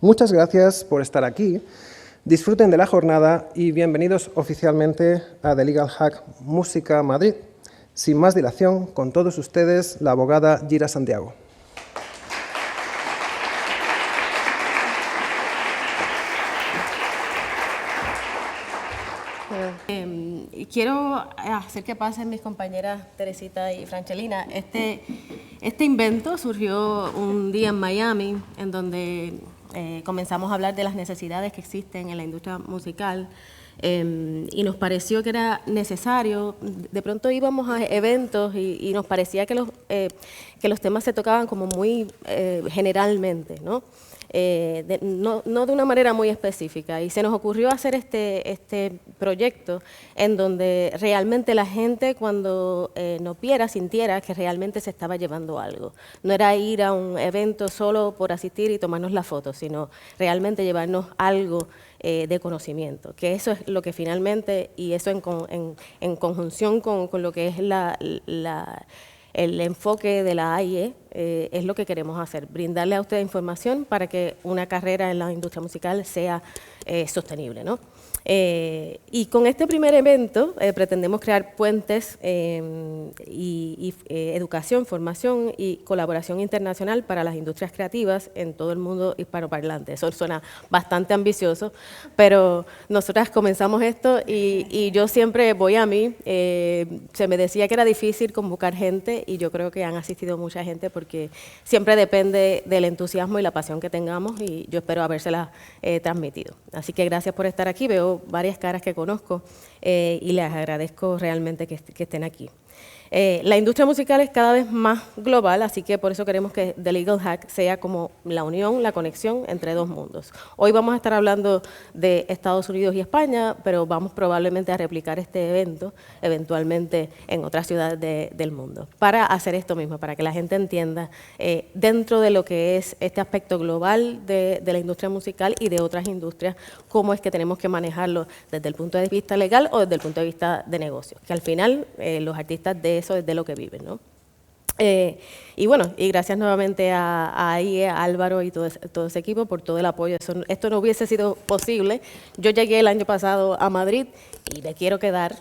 Muchas gracias por estar aquí, disfruten de la jornada y bienvenidos oficialmente a The Legal Hack Música Madrid. Sin más dilación, con todos ustedes, la abogada Gira Santiago. Quiero hacer que pasen mis compañeras Teresita y Franchelina. Este invento surgió un día en Miami, en donde comenzamos a hablar de las necesidades que existen en la industria musical y nos pareció que era necesario. De pronto íbamos a eventos y nos parecía que los temas se tocaban como muy generalmente, ¿no? No de una manera muy específica, y se nos ocurrió hacer este proyecto en donde realmente la gente, cuando nos viera, sintiera que realmente se estaba llevando algo. No era ir a un evento solo por asistir y tomarnos la foto, sino realmente llevarnos algo de conocimiento, que eso es lo que finalmente, y eso en conjunción con lo que es el enfoque de la AIE, es lo que queremos hacer, brindarle a ustedes información para que una carrera en la industria musical sea sostenible, ¿no? Y con este primer evento pretendemos crear puentes y educación, formación y colaboración internacional para las industrias creativas en todo el mundo hispanoparlante. Eso suena bastante ambicioso, pero nosotras comenzamos esto y yo siempre voy a mí. Se me decía que era difícil convocar gente y yo creo que han asistido mucha gente porque siempre depende del entusiasmo y la pasión que tengamos, y yo espero habérselas transmitido. Así que gracias por estar aquí. Veo varias caras que conozco y les agradezco realmente que estén aquí. La industria musical es cada vez más global, así que por eso queremos que The Legal Hack sea como la unión, la conexión entre dos mundos. Hoy vamos a estar hablando de Estados Unidos y España, pero vamos probablemente a replicar este evento eventualmente en otras ciudades del mundo, para hacer esto mismo, para que la gente entienda dentro de lo que es este aspecto global de la industria musical y de otras industrias, cómo es que tenemos que manejarlo desde el punto de vista legal o desde el punto de vista de negocios, que al final los artistas de eso es de lo que viven, ¿no? Y bueno, y gracias nuevamente a IE, a Álvaro y todo ese equipo por todo el apoyo. Esto no hubiese sido posible. Yo llegué el año pasado a Madrid y me quiero quedar.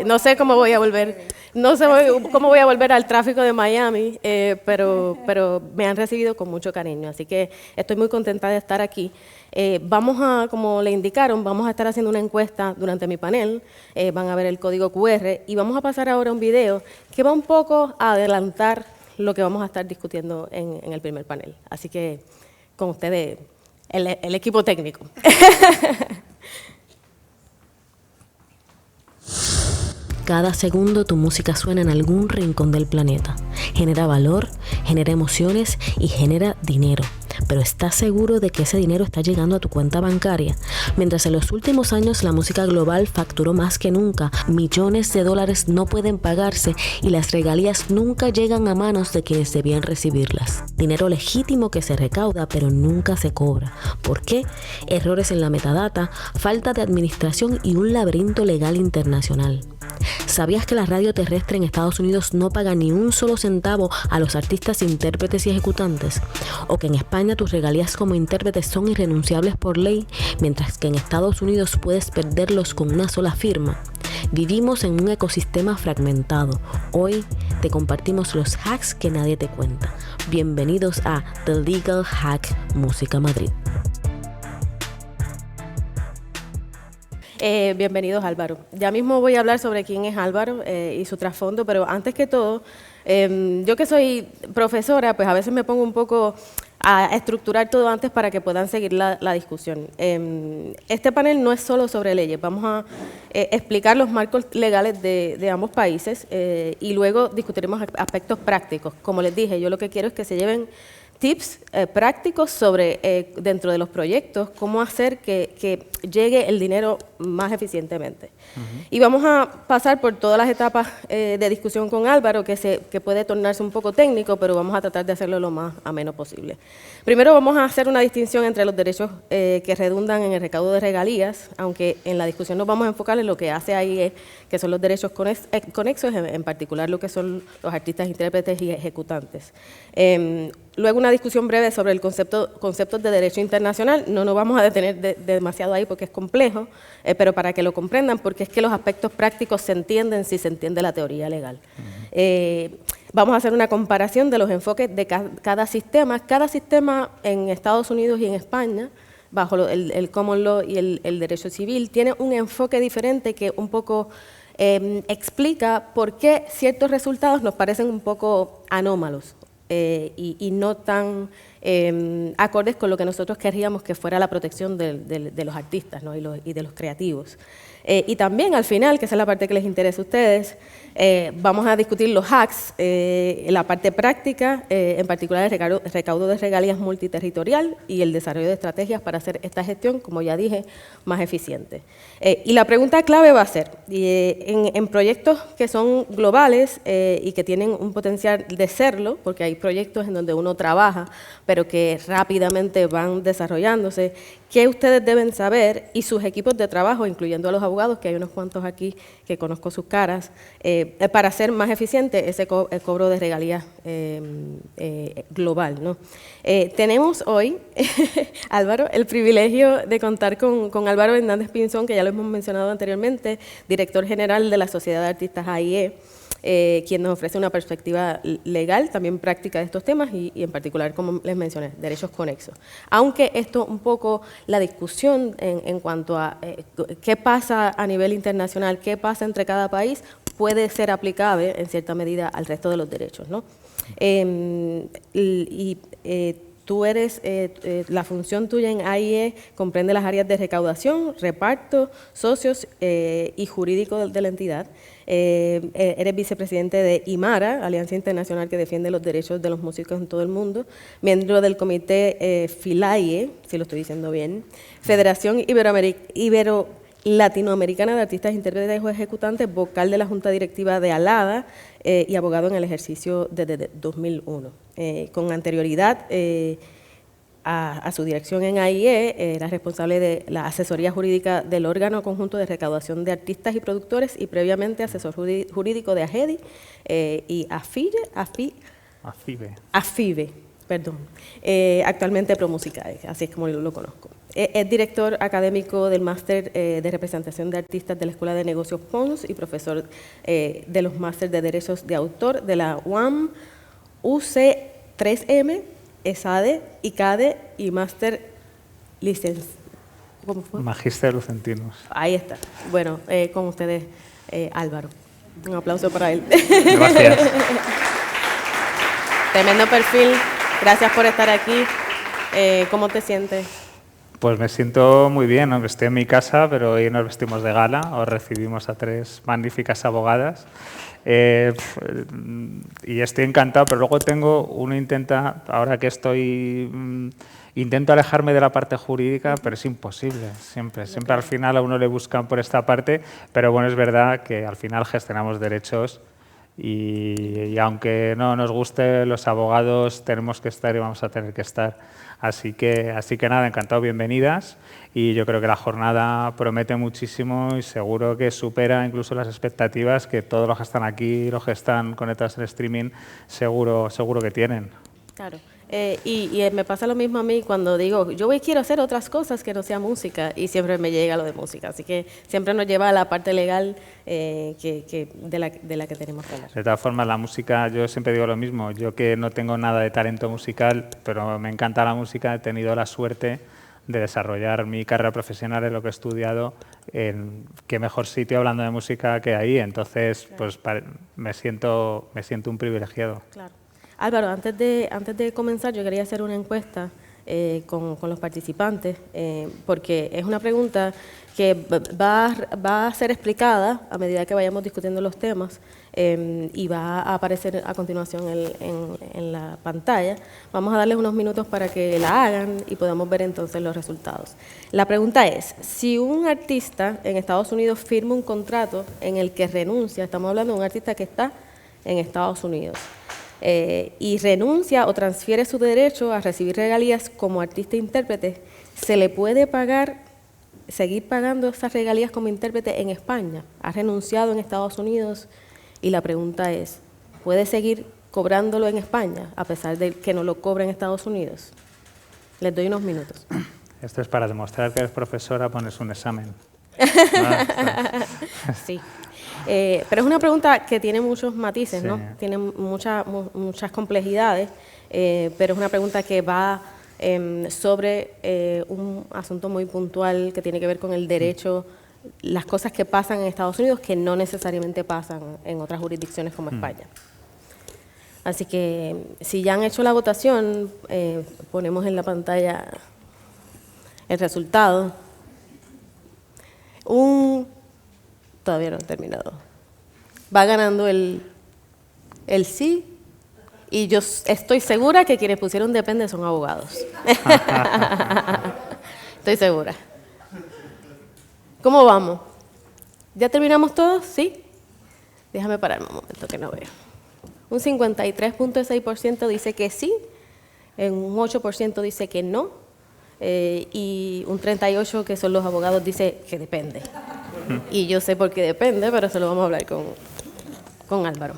No sé cómo voy a volver, no sé cómo voy a volver al tráfico de Miami, pero me han recibido con mucho cariño, así que estoy muy contenta de estar aquí. Como le indicaron, vamos a estar haciendo una encuesta durante mi panel, van a ver el código QR y vamos a pasar ahora un video que va un poco a adelantar lo que vamos a estar discutiendo en el primer panel. Así que con ustedes, el equipo técnico. Cada segundo tu música suena en algún rincón del planeta. Genera valor, genera emociones y genera dinero. Pero ¿estás seguro de que ese dinero está llegando a tu cuenta bancaria? Mientras en los últimos años la música global facturó más que nunca, millones de dólares no pueden pagarse y las regalías nunca llegan a manos de quienes debían recibirlas. Dinero legítimo que se recauda pero nunca se cobra. ¿Por qué? Errores en la metadata, falta de administración y un laberinto legal internacional. ¿Sabías que la radio terrestre en Estados Unidos no paga ni un solo centavo a los artistas, intérpretes y ejecutantes? ¿O que en España tus regalías como intérpretes son irrenunciables por ley, mientras que en Estados Unidos puedes perderlos con una sola firma? Vivimos en un ecosistema fragmentado. Hoy te compartimos los hacks que nadie te cuenta. Bienvenidos a The Legal Hack Música Madrid. Bienvenidos, Álvaro. Ya mismo voy a hablar sobre quién es Álvaro y su trasfondo, pero antes que todo, yo que soy profesora, pues a veces me pongo un poco a estructurar todo antes para que puedan seguir la discusión. Este panel no es solo sobre leyes, vamos a explicar los marcos legales de ambos países y luego discutiremos aspectos prácticos. Como les dije, yo lo que quiero es que se lleven tips prácticos sobre, dentro de los proyectos, cómo hacer que llegue el dinero más eficientemente. Y vamos a pasar por todas las etapas de discusión con Álvaro, que puede tornarse un poco técnico, pero vamos a tratar de hacerlo lo más ameno posible. Primero vamos a hacer una distinción entre los derechos que redundan en el recaudo de regalías, aunque en la discusión nos vamos a enfocar en lo que hace ahí, que son los derechos conexos, en particular lo que son los artistas, intérpretes y ejecutantes. luego una discusión breve sobre el conceptos de derecho internacional. No nos vamos a detener demasiado ahí porque es complejo, pero para que lo comprendan, porque es que los aspectos prácticos se entienden si se entiende la teoría legal. Vamos a hacer una comparación de los enfoques de cada sistema. Cada sistema en Estados Unidos y en España, bajo el common law y el derecho civil, tiene un enfoque diferente que un poco explica por qué ciertos resultados nos parecen un poco anómalos y no tan acordes con lo que nosotros querríamos que fuera la protección de los artistas, ¿no? y de los creativos. Y también al final, que esa es la parte que les interesa a ustedes, vamos a discutir los hacks, la parte práctica, en particular el recaudo de regalías multiterritorial y el desarrollo de estrategias para hacer esta gestión, como ya dije, más eficiente. Y la pregunta clave va a ser, en proyectos que son globales y que tienen un potencial de serlo, porque hay proyectos en donde uno trabaja, pero que rápidamente van desarrollándose, ¿qué ustedes deben saber y sus equipos de trabajo, incluyendo a los abogados, que hay unos cuantos aquí que conozco sus caras, para hacer más eficiente ese el cobro de regalías global, ¿no? Tenemos hoy, Álvaro, el privilegio de contar con Álvaro Hernández Pinzón, que ya lo hemos mencionado anteriormente, director general de la Sociedad de Artistas AIE, quien nos ofrece una perspectiva legal, también práctica de estos temas y en particular, como les mencioné, derechos conexos. Aunque esto un poco, la discusión en cuanto a qué pasa a nivel internacional, qué pasa entre cada país, puede ser aplicable en cierta medida al resto de los derechos, ¿no? Tú eres, la función tuya en AIE comprende las áreas de recaudación, reparto, socios y jurídico de la entidad. Eres vicepresidente de IMARA, Alianza Internacional que defiende los derechos de los músicos en todo el mundo, miembro del comité FILAIE, si lo estoy diciendo bien, Federación Latinoamericana de Artistas, Intérpretes y Ejecutantes, vocal de la Junta Directiva de ALADA y abogado en el ejercicio desde 2001. Con anterioridad a su dirección en AIE, era responsable de la asesoría jurídica del órgano conjunto de recaudación de artistas y productores y previamente asesor jurídico de AGEDI y AFIBE, perdón. Actualmente ProMusicae, así es como lo conozco. Es director académico del Máster de Representación de Artistas de la Escuela de Negocios Pons y profesor de los Másteres de Derechos de Autor de la UAM, UC3M, ESADE, ICADE y Máster ¿Cómo fue? Magíster Lucentinos. Ahí está. Bueno, con ustedes, Álvaro. Un aplauso para él. Gracias. Tremendo perfil. Gracias por estar aquí. ¿Cómo te sientes? Pues me siento muy bien, aunque estoy en mi casa, pero hoy nos vestimos de gala. Os recibimos a 3 magníficas abogadas. Y estoy encantado, pero luego uno intenta, ahora que intento alejarme de la parte jurídica, pero es imposible, siempre al final a uno le buscan por esta parte, pero bueno, es verdad que al final gestionamos derechos y aunque no nos guste, los abogados tenemos que estar y vamos a tener que estar. Así que nada, encantado, bienvenidas. Y yo creo que la jornada promete muchísimo y seguro que supera incluso las expectativas que todos los que están aquí, los que están conectados en streaming, seguro que tienen. Claro. Y me pasa lo mismo a mí cuando digo, quiero hacer otras cosas que no sea música, y siempre me llega lo de música. Así que siempre nos lleva a la parte legal de la que tenemos que hablar. De todas formas, la música, yo siempre digo lo mismo. Yo que no tengo nada de talento musical, pero me encanta la música, he tenido la suerte de desarrollar mi carrera profesional en lo que he estudiado, en qué mejor sitio hablando de música que ahí. Entonces, pues me siento un privilegiado. Claro. Álvaro, antes de comenzar, yo quería hacer una encuesta con los participantes, porque es una pregunta que va a ser explicada a medida que vayamos discutiendo los temas y va a aparecer a continuación en la pantalla. Vamos a darles unos minutos para que la hagan y podamos ver entonces los resultados. La pregunta es, si un artista en Estados Unidos firma un contrato en el que renuncia, estamos hablando de un artista que está en Estados Unidos, y renuncia o transfiere su derecho a recibir regalías como artista e intérprete, ¿se le puede seguir pagando esas regalías como intérprete en España? Ha renunciado en Estados Unidos y la pregunta es, ¿puede seguir cobrándolo en España, a pesar de que no lo cobra en Estados Unidos? Les doy unos minutos. Esto es para demostrar que eres profesora, pones un examen. Sí. Pero es una pregunta que tiene muchos matices, ¿no? Sí. Tiene muchas complejidades, pero es una pregunta que va sobre un asunto muy puntual que tiene que ver con el derecho, las cosas que pasan en Estados Unidos que no necesariamente pasan en otras jurisdicciones como España. Así que si ya han hecho la votación, ponemos en la pantalla el resultado. Todavía no he terminado. Va ganando el sí, y yo estoy segura que quienes pusieron depende son abogados. Estoy segura. ¿Cómo vamos? ¿Ya terminamos todos? ¿Sí? Déjame pararme un momento que no veo. Un 53.6% dice que sí, un 8% dice que no, y un 38%, que son los abogados, dice que depende. Y yo sé por qué depende, pero se lo vamos a hablar con Álvaro.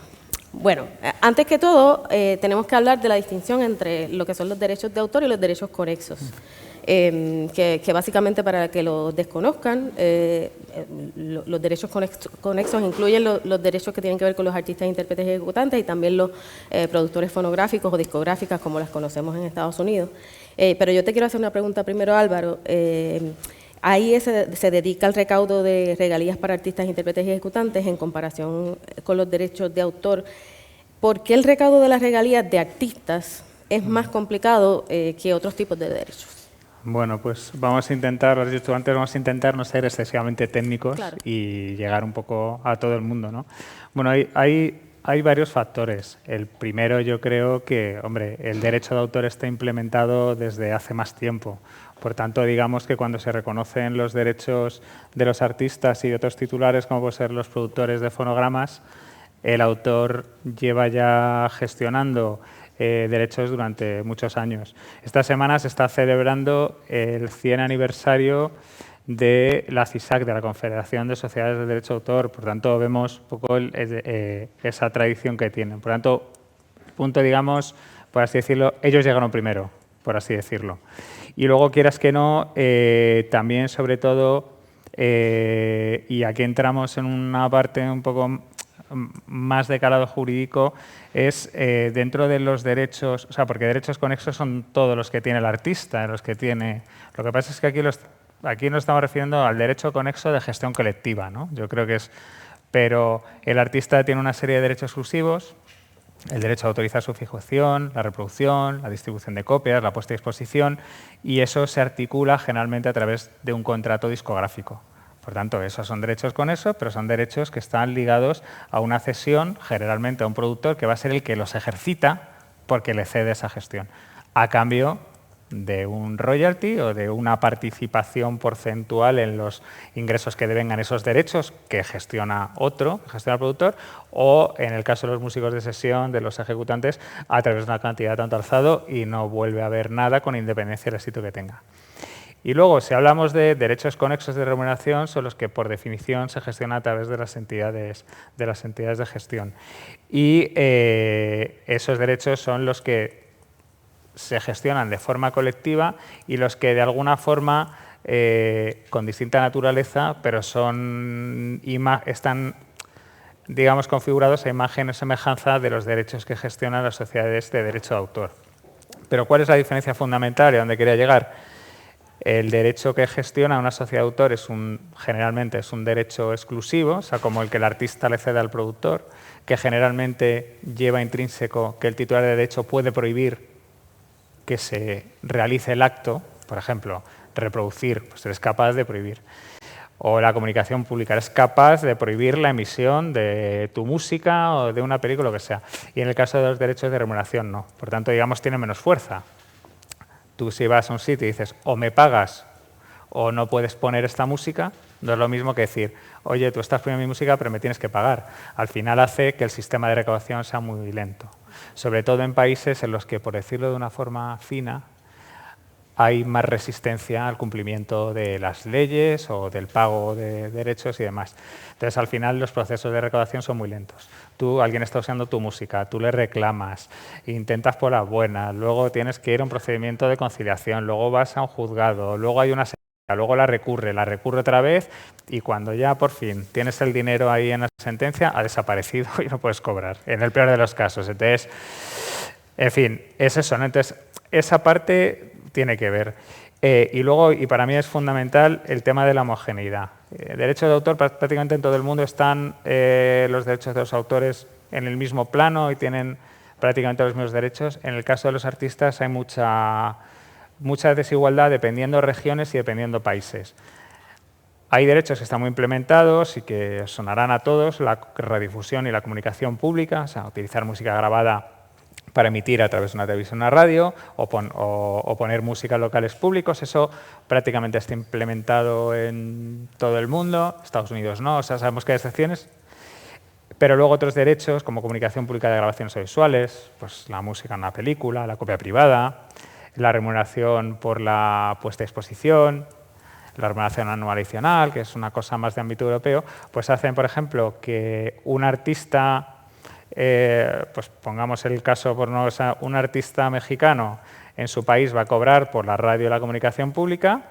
Bueno, antes que todo, tenemos que hablar de la distinción entre lo que son los derechos de autor y los derechos conexos. Que básicamente, para que los desconozcan, los derechos conexos incluyen los derechos que tienen que ver con los artistas, intérpretes y ejecutantes, y también los productores fonográficos o discográficas, como las conocemos en Estados Unidos. Pero yo te quiero hacer una pregunta primero, Álvaro. Ahí se dedica al recaudo de regalías para artistas, intérpretes y ejecutantes en comparación con los derechos de autor. ¿Por qué el recaudo de las regalías de artistas es más complicado que otros tipos de derechos? Bueno, pues vamos a intentar, lo has dicho antes, vamos a intentar no ser excesivamente técnicos, claro, y llegar un poco a todo el mundo, ¿no? Bueno, hay varios factores. El primero, yo creo que, hombre, el derecho de autor está implementado desde hace más tiempo. Por tanto, digamos que cuando se reconocen los derechos de los artistas y de otros titulares, como pueden ser los productores de fonogramas, el autor lleva ya gestionando derechos durante muchos años. Esta semana se está celebrando el 100 aniversario de la CISAC, de la Confederación de Sociedades de Derecho de Autor. Por tanto, vemos un poco esa tradición que tienen. Por tanto, punto, digamos, por así decirlo, ellos llegaron primero, por así decirlo. Y luego, quieras que no, también, sobre todo, y aquí entramos en una parte un poco más de calado jurídico, es dentro de los derechos, o sea, porque derechos conexos son todos los que tiene el artista, los que tiene. Lo que pasa es que aquí nos estamos refiriendo al derecho conexo de gestión colectiva, ¿no? Yo creo que es. Pero el artista tiene una serie de derechos exclusivos: el derecho a autorizar su fijación, la reproducción, la distribución de copias, la puesta a disposición, y eso se articula generalmente a través de un contrato discográfico. Por tanto, esos son derechos con eso, pero son derechos que están ligados a una cesión, generalmente a un productor, que va a ser el que los ejercita porque le cede esa gestión, a cambio de un royalty o de una participación porcentual en los ingresos que devengan esos derechos que gestiona otro, que gestiona el productor, o en el caso de los músicos de sesión, de los ejecutantes, a través de una cantidad tanto alzado, y no vuelve a haber nada con independencia del éxito que tenga. Y luego, si hablamos de derechos conexos de remuneración, son los que por definición se gestionan a través de las entidades de gestión. Y esos derechos son los que se gestionan de forma colectiva y los que de alguna forma, con distinta naturaleza, pero están, digamos, configurados a imagen o semejanza de los derechos que gestionan las sociedades de derecho de autor. Pero ¿cuál es la diferencia fundamental y a dónde quería llegar? El derecho que gestiona una sociedad de autor generalmente es un derecho exclusivo, o sea, como el que el artista le cede al productor, que generalmente lleva intrínseco que el titular de derecho puede prohibir que se realice el acto, por ejemplo, reproducir, pues eres capaz de prohibir. O la comunicación pública, eres capaz de prohibir la emisión de tu música o de una película, lo que sea. Y en el caso de los derechos de remuneración, no. Por tanto, digamos, tiene menos fuerza. Tú, si vas a un sitio y dices, o me pagas o no puedes poner esta música, no es lo mismo que decir, oye, tú estás poniendo mi música, pero me tienes que pagar. Al final hace que el sistema de recaudación sea muy lento. Sobre todo en países en los que, por decirlo de una forma fina, hay más resistencia al cumplimiento de las leyes o del pago de derechos y demás. Entonces, al final, los procesos de recaudación son muy lentos. Alguien está usando tu música, tú le reclamas, intentas por la buena, luego tienes que ir a un procedimiento de conciliación, luego vas a un juzgado, luego hay una sentencia, luego la recurre otra vez y cuando ya por fin tienes el dinero ahí en la sentencia, ha desaparecido y no puedes cobrar, en el peor de los casos. Entonces, en fin, es eso, ¿no? Entonces, esa parte tiene que ver. Y luego, y para mí es fundamental, el tema de la homogeneidad. Derechos de autor, prácticamente en todo el mundo están los derechos de los autores en el mismo plano y tienen prácticamente los mismos derechos. En el caso de los artistas hay mucha desigualdad dependiendo regiones y dependiendo países. Hay derechos que están muy implementados y que sonarán a todos, la radiodifusión y la comunicación pública, o sea, utilizar música grabada para emitir a través de una televisión o una radio, o poner música en locales públicos. Eso prácticamente está implementado en todo el mundo. Estados Unidos no, o sea, sabemos que hay excepciones. Pero luego otros derechos, como comunicación pública de grabaciones audiovisuales, pues la música en una película, la copia privada, la remuneración por la puesta a exposición, la remuneración anual adicional, que es una cosa más de ámbito europeo, pues hacen, por ejemplo, que un artista... pues pongamos el caso, un artista mexicano en su país va a cobrar por la radio y la comunicación pública.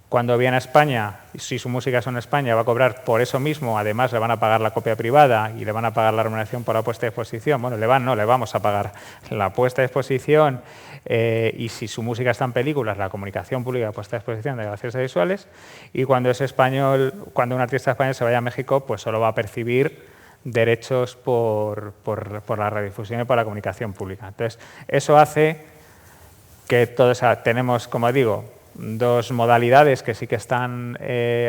Cuando viene a España, si su música es en España, va a cobrar por eso mismo, además le van a pagar la copia privada y le van a pagar la remuneración por la puesta de exposición. Bueno, le vamos a pagar la puesta de exposición y si su música está en películas, la comunicación pública, puesta de exposición de grabaciones audiovisuales. Y cuando es español, cuando un artista español se vaya a México, pues solo va a percibir derechos por la radiodifusión y por la comunicación pública. Entonces, eso hace que todos tenemos, como digo, dos modalidades que sí que están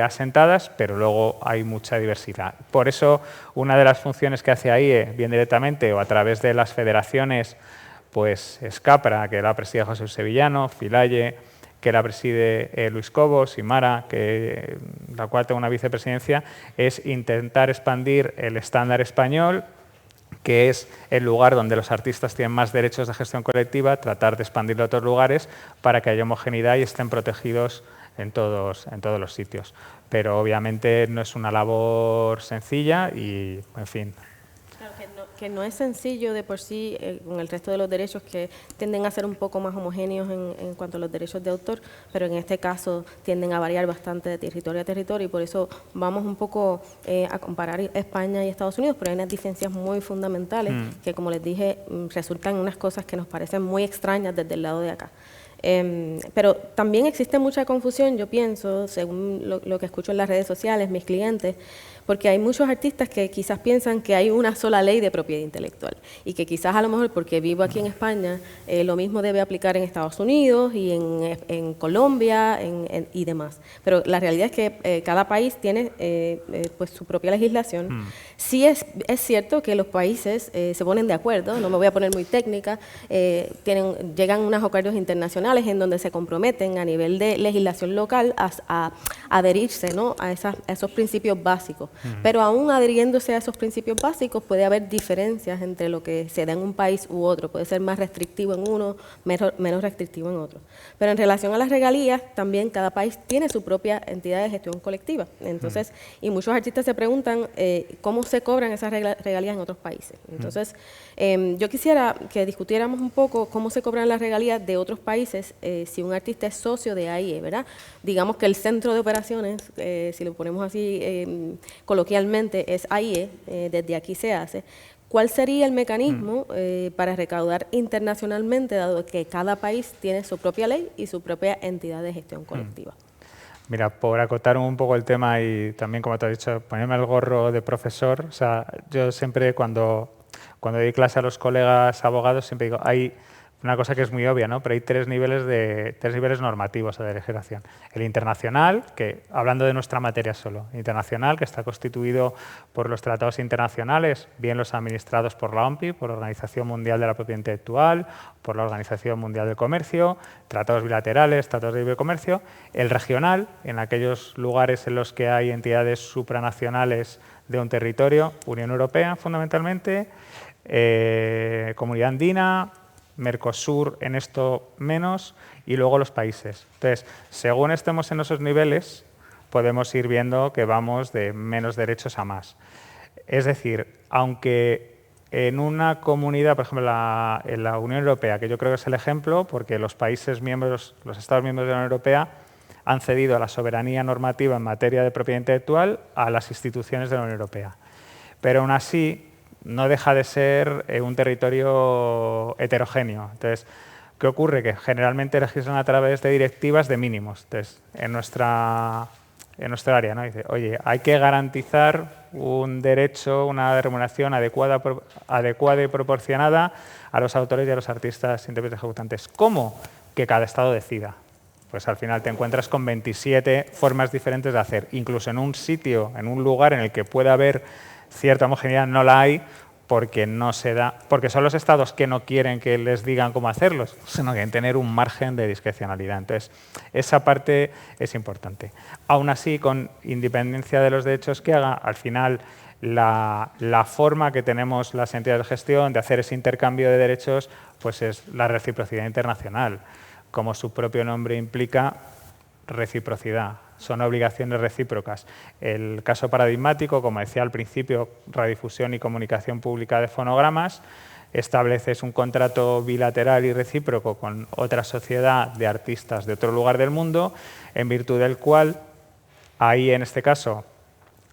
asentadas, pero luego hay mucha diversidad. Por eso, una de las funciones que hace AIE, bien directamente o a través de las federaciones, pues SCAPRA, que la preside José Sevillano, FILAIE, que la preside Luis Cobos, y Mara, la cual tengo una vicepresidencia, es intentar expandir el estándar español, que es el lugar donde los artistas tienen más derechos de gestión colectiva, tratar de expandirlo a otros lugares para que haya homogeneidad y estén protegidos en todos los sitios. Pero obviamente no es una labor sencilla y, en fin. Claro, que no es sencillo de por sí con el resto de los derechos que tienden a ser un poco más homogéneos en cuanto a los derechos de autor, pero en este caso tienden a variar bastante de territorio a territorio y por eso vamos un poco a comparar España y Estados Unidos, pero hay unas diferencias muy fundamentales que, como les dije, resultan unas cosas que nos parecen muy extrañas desde el lado de acá. Pero también existe mucha confusión, yo pienso, según lo que escucho en las redes sociales, mis clientes, porque hay muchos artistas que quizás piensan que hay una sola ley de propiedad intelectual y que quizás a lo mejor porque vivo aquí en España lo mismo debe aplicar en Estados Unidos y en Colombia y demás. Pero la realidad es que cada país tiene pues su propia legislación. Sí es cierto que los países se ponen de acuerdo, no me voy a poner muy técnica, llegan a unos acuerdos internacionales en donde se comprometen a nivel de legislación local a adherirse, ¿no?, a esos principios básicos. Pero aún adhiriéndose a esos principios básicos puede haber diferencias entre lo que se da en un país u otro. Puede ser más restrictivo en uno, menos restrictivo en otro. Pero en relación a las regalías, también cada país tiene su propia entidad de gestión colectiva. Entonces, y muchos artistas se preguntan cómo se cobran esas regalías en otros países. Entonces, yo quisiera que discutiéramos un poco cómo se cobran las regalías de otros países si un artista es socio de AIE, ¿verdad? Digamos que el centro de operaciones, si lo ponemos así coloquialmente, es AIE, desde aquí se hace. ¿Cuál sería el mecanismo para recaudar internacionalmente, dado que cada país tiene su propia ley y su propia entidad de gestión colectiva? Mira, por acotar un poco el tema y también, como te he dicho, ponerme el gorro de profesor, o sea, yo siempre cuando doy clase a los colegas abogados, siempre digo, hay una cosa que es muy obvia, ¿no?, pero hay tres niveles normativos de legislación. El internacional, que hablando de nuestra materia solo, internacional, que está constituido por los tratados internacionales, bien los administrados por la OMPI, por la Organización Mundial de la Propiedad Intelectual, por la Organización Mundial del Comercio, tratados bilaterales, tratados de libre comercio. El regional, en aquellos lugares en los que hay entidades supranacionales de un territorio, Unión Europea fundamentalmente, Comunidad Andina, Mercosur en esto menos y luego los países. Entonces, según estemos en esos niveles, podemos ir viendo que vamos de menos derechos a más. Es decir, aunque en una comunidad, por ejemplo, en la Unión Europea, que yo creo que es el ejemplo, porque los países miembros, los Estados miembros de la Unión Europea han cedido la soberanía normativa en materia de propiedad intelectual a las instituciones de la Unión Europea. Pero aún así, no deja de ser un territorio heterogéneo. Entonces, ¿qué ocurre? Que generalmente legislan a través de directivas de mínimos. Entonces, en nuestra área, ¿no? Dice, oye, hay que garantizar un derecho, una remuneración adecuada y proporcionada a los autores y a los artistas, intérpretes, ejecutantes. ¿Cómo? Que cada Estado decida. Pues al final te encuentras con 27 formas diferentes de hacer. Incluso en un sitio, en un lugar en el que pueda haber cierta homogeneidad, no la hay porque no se da, porque son los estados que no quieren que les digan cómo hacerlos, sino que quieren tener un margen de discrecionalidad. Entonces, esa parte es importante. Aún así, con independencia de los derechos que haga, al final la forma que tenemos las entidades de gestión de hacer ese intercambio de derechos, pues es la reciprocidad internacional. Como su propio nombre implica, reciprocidad. Son obligaciones recíprocas. El caso paradigmático, como decía al principio, radiodifusión y comunicación pública de fonogramas, estableces un contrato bilateral y recíproco con otra sociedad de artistas de otro lugar del mundo, en virtud del cual, ahí en este caso,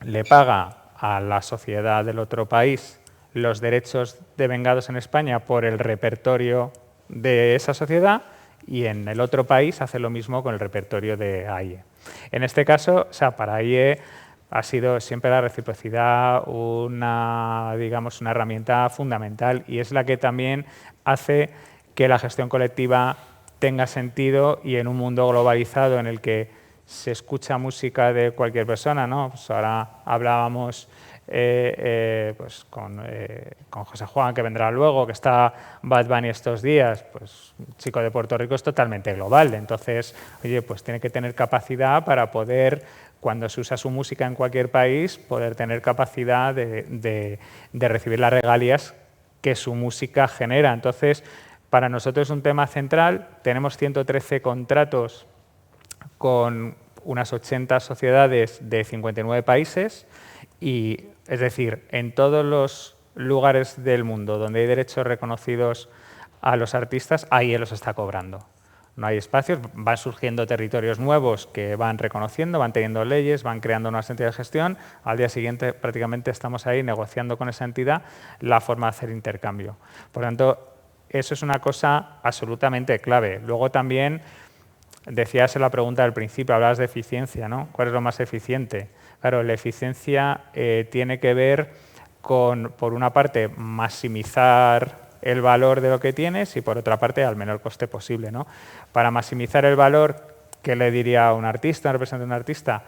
le paga a la sociedad del otro país los derechos devengados en España por el repertorio de esa sociedad, y en el otro país hace lo mismo con el repertorio de AIE. En este caso, o sea, para AIE ha sido siempre la reciprocidad digamos, una herramienta fundamental y es la que también hace que la gestión colectiva tenga sentido y en un mundo globalizado en el que se escucha música de cualquier persona, ¿no? Pues ahora hablábamos pues con José Juan, que vendrá luego, que está Bad Bunny estos días, pues un chico de Puerto Rico es totalmente global. Entonces, oye, pues tiene que tener capacidad para poder, cuando se usa su música en cualquier país, poder tener capacidad de recibir las regalías que su música genera. Entonces, para nosotros es un tema central. Tenemos 113 contratos con unas 80 sociedades de 59 países y, es decir, en todos los lugares del mundo donde hay derechos reconocidos a los artistas, ahí él los está cobrando. No hay espacios, van surgiendo territorios nuevos que van reconociendo, van teniendo leyes, van creando nuevas entidades de gestión. Al día siguiente prácticamente estamos ahí negociando con esa entidad la forma de hacer intercambio. Por lo tanto, eso es una cosa absolutamente clave. Luego también, decías en la pregunta del principio, hablabas de eficiencia, ¿no? ¿Cuál es lo más eficiente? Claro, la eficiencia tiene que ver con, por una parte, maximizar el valor de lo que tienes y, por otra parte, al menor coste posible, ¿no? Para maximizar el valor, ¿qué le diría a un artista, un representante de un artista?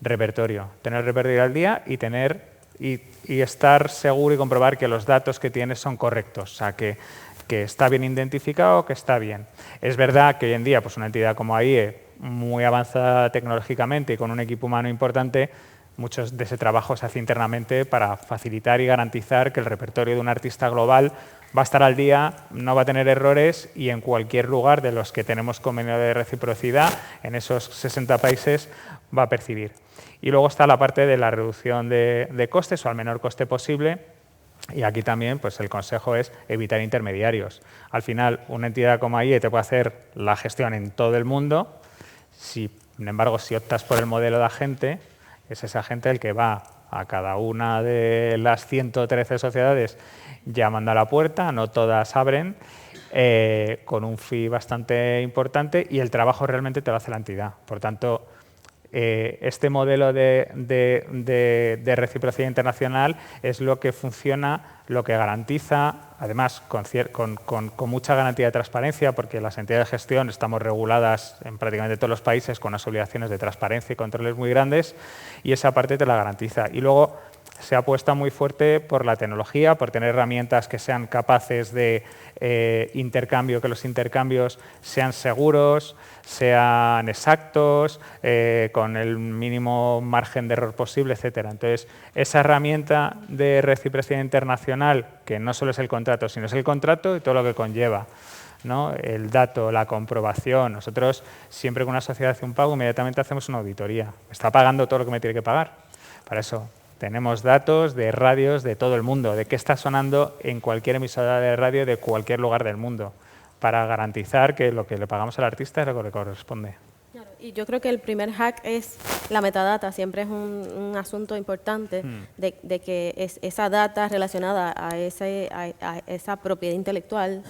Repertorio. Tener repertorio al día y estar seguro y comprobar que los datos que tienes son correctos, o sea, que está bien identificado, que está bien. Es verdad que hoy en día pues una entidad como AIE, muy avanzada tecnológicamente y con un equipo humano importante, muchos de ese trabajo se hace internamente para facilitar y garantizar que el repertorio de un artista global va a estar al día, no va a tener errores y en cualquier lugar de los que tenemos convenio de reciprocidad, en esos 60 países, va a percibir. Y luego está la parte de la reducción de costes o al menor coste posible. Y aquí también pues, el consejo es evitar intermediarios. Al final, una entidad como AIE te puede hacer la gestión en todo el mundo. Sin embargo, si optas por el modelo de agente, es ese agente el que va a cada una de las 113 sociedades llamando a la puerta, no todas abren, con un fee bastante importante y el trabajo realmente te lo hace la entidad. Por tanto, este modelo de reciprocidad internacional es lo que funciona, lo que garantiza, además con mucha garantía de transparencia, porque las entidades de gestión estamos reguladas en prácticamente todos los países con unas obligaciones de transparencia y controles muy grandes, y esa parte te la garantiza. Y luego se apuesta muy fuerte por la tecnología, por tener herramientas que sean capaces de intercambio, que los intercambios sean seguros, sean exactos, con el mínimo margen de error posible, etcétera. Entonces, esa herramienta de reciprocidad internacional, que no solo es el contrato, sino es el contrato y todo lo que conlleva, ¿no? El dato, la comprobación. Nosotros, siempre que una sociedad hace un pago, inmediatamente hacemos una auditoría. Está pagando todo lo que me tiene que pagar. Para eso tenemos datos de radios de todo el mundo, de qué está sonando en cualquier emisora de radio de cualquier lugar del mundo, para garantizar que lo que le pagamos al artista es lo que le corresponde. Claro, y yo creo que el primer hack es la metadata, siempre es un asunto importante de que esa data relacionada a esa propiedad intelectual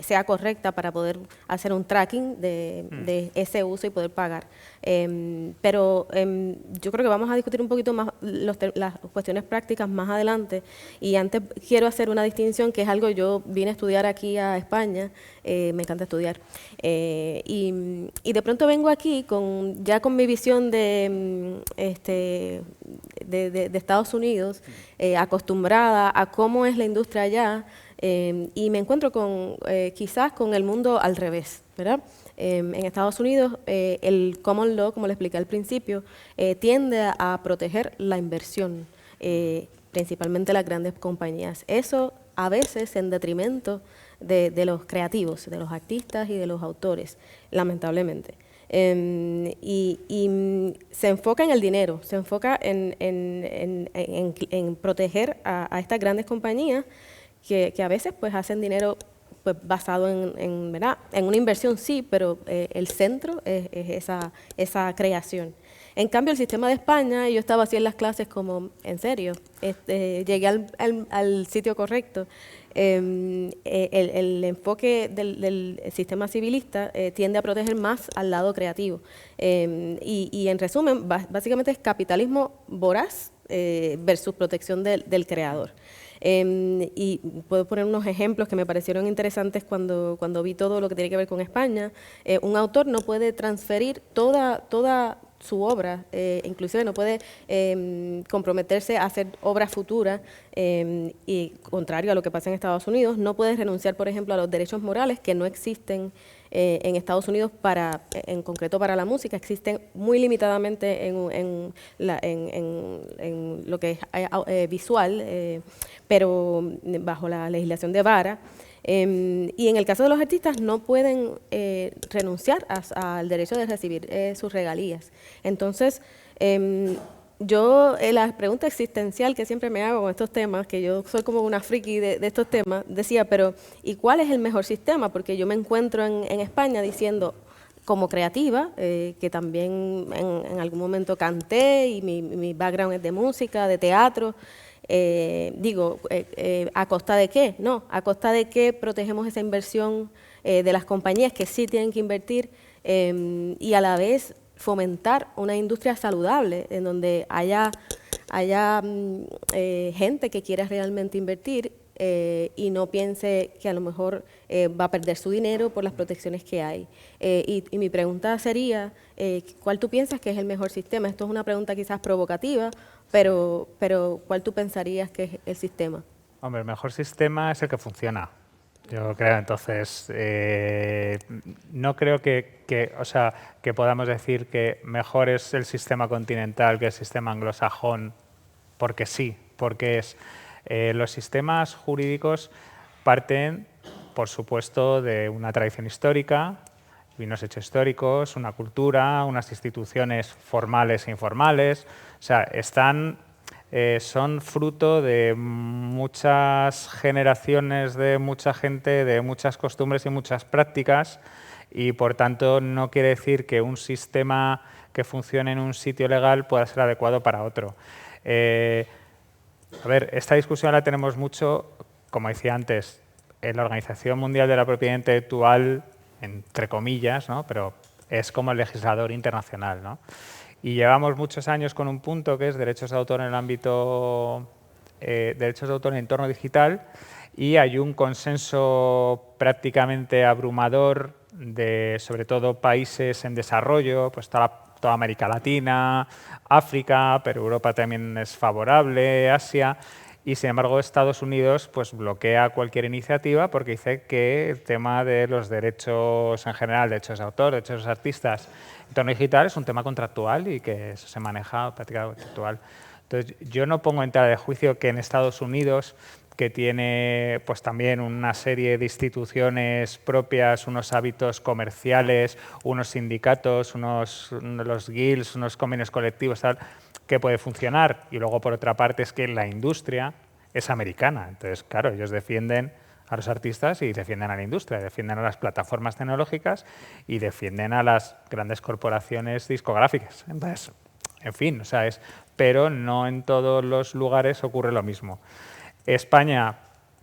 sea correcta para poder hacer un tracking de ese uso y poder pagar. Pero yo creo que vamos a discutir un poquito más las cuestiones prácticas más adelante, y antes quiero hacer una distinción que es algo yo vine a estudiar aquí a España, me encanta estudiar, y de pronto vengo aquí ya con mi visión de Estados Unidos, acostumbrada a cómo es la industria allá, y me encuentro quizás con el mundo al revés, ¿verdad? En Estados Unidos, el common law, como le expliqué al principio, tiende a proteger la inversión, principalmente las grandes compañías. Eso a veces en detrimento de los creativos, de los artistas y de los autores, lamentablemente. Y se enfoca en el dinero, se enfoca en proteger a estas grandes compañías que a veces pues hacen dinero pues basado ¿verdad? En una inversión, sí, pero el centro es esa creación. En cambio, el sistema de España, yo estaba así en las clases como, en serio, llegué al sitio correcto. El enfoque del sistema civilista tiende a proteger más al lado creativo. Y en resumen, básicamente es capitalismo voraz versus protección del creador. Y puedo poner unos ejemplos que me parecieron interesantes cuando vi todo lo que tiene que ver con España. Un autor no puede transferir toda su obra, inclusive no puede comprometerse a hacer obras futuras, y contrario a lo que pasa en Estados Unidos, no puede renunciar, por ejemplo, a los derechos morales que no existen en Estados Unidos en concreto para la música, existen muy limitadamente en lo que es visual, pero bajo la legislación de vara. Y en el caso de los artistas no pueden renunciar al derecho de recibir sus regalías. Entonces, la pregunta existencial que siempre me hago con estos temas, que yo soy como una friki de estos temas, decía, pero ¿y cuál es el mejor sistema? Porque yo me encuentro en España diciendo, como creativa, que también en algún momento canté y mi background es de música, de teatro, ¿a costa de qué? No, a costa de que protegemos esa inversión de las compañías que sí tienen que invertir, y a la vez fomentar una industria saludable en donde haya gente que quiera realmente invertir y no piense que a lo mejor va a perder su dinero por las protecciones que hay. Y mi pregunta sería, ¿cuál tú piensas que es el mejor sistema? Esto es una pregunta quizás provocativa, pero ¿cuál tú pensarías que es el sistema? Hombre, el mejor sistema es el que funciona. Yo creo, entonces, no creo que podamos decir que mejor es el sistema continental que el sistema anglosajón, porque sí, porque es. Los sistemas jurídicos parten, por supuesto, de una tradición histórica, unos hechos históricos, una cultura, unas instituciones formales e informales. O sea, son fruto de muchas generaciones, de mucha gente, de muchas costumbres y muchas prácticas, y por tanto no quiere decir que un sistema que funcione en un sitio legal pueda ser adecuado para otro. A ver, esta discusión la tenemos mucho, como decía antes, en la Organización Mundial de la Propiedad Intelectual, entre comillas, ¿no? Pero es como el legislador internacional, ¿no? Y llevamos muchos años con un punto que es derechos de autor en el ámbito, derechos de autor en el entorno digital, y hay un consenso prácticamente abrumador de, sobre todo, países en desarrollo, pues toda toda América Latina, África, pero Europa también es favorable, Asia. Y sin embargo Estados Unidos pues bloquea cualquier iniciativa porque dice que el tema de los derechos en general, derechos de autor, derechos de los artistas en entorno digital es un tema contractual y que eso se maneja prácticamente contractual. Entonces yo no pongo en tela de juicio que en Estados Unidos, que tiene pues también una serie de instituciones propias, unos hábitos comerciales, unos sindicatos, los guilds, unos convenios colectivos, tal, que puede funcionar. Y luego, por otra parte, es que la industria es americana. Entonces, claro, ellos defienden a los artistas y defienden a la industria, defienden a las plataformas tecnológicas y defienden a las grandes corporaciones discográficas. Entonces, en fin, o sea, pero no en todos los lugares ocurre lo mismo. España,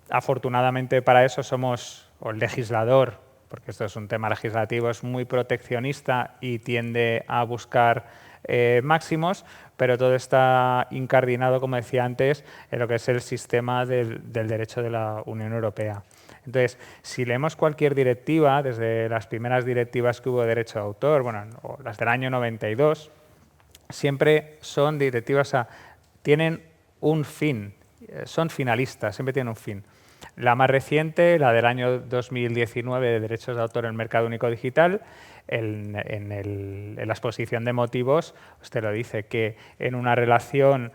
afortunadamente para eso somos, o el legislador, porque esto es un tema legislativo, es muy proteccionista y tiende a buscar máximos, pero todo está incardinado, como decía antes, en lo que es el sistema del derecho de la Unión Europea. Entonces, si leemos cualquier directiva, desde las primeras directivas que hubo de derecho de autor, bueno, o las del año 92, siempre son directivas, tienen un fin, son finalistas, siempre tienen un fin. La más reciente, la del año 2019 de derechos de autor en el mercado único digital, en la exposición de motivos, usted lo dice, que en una relación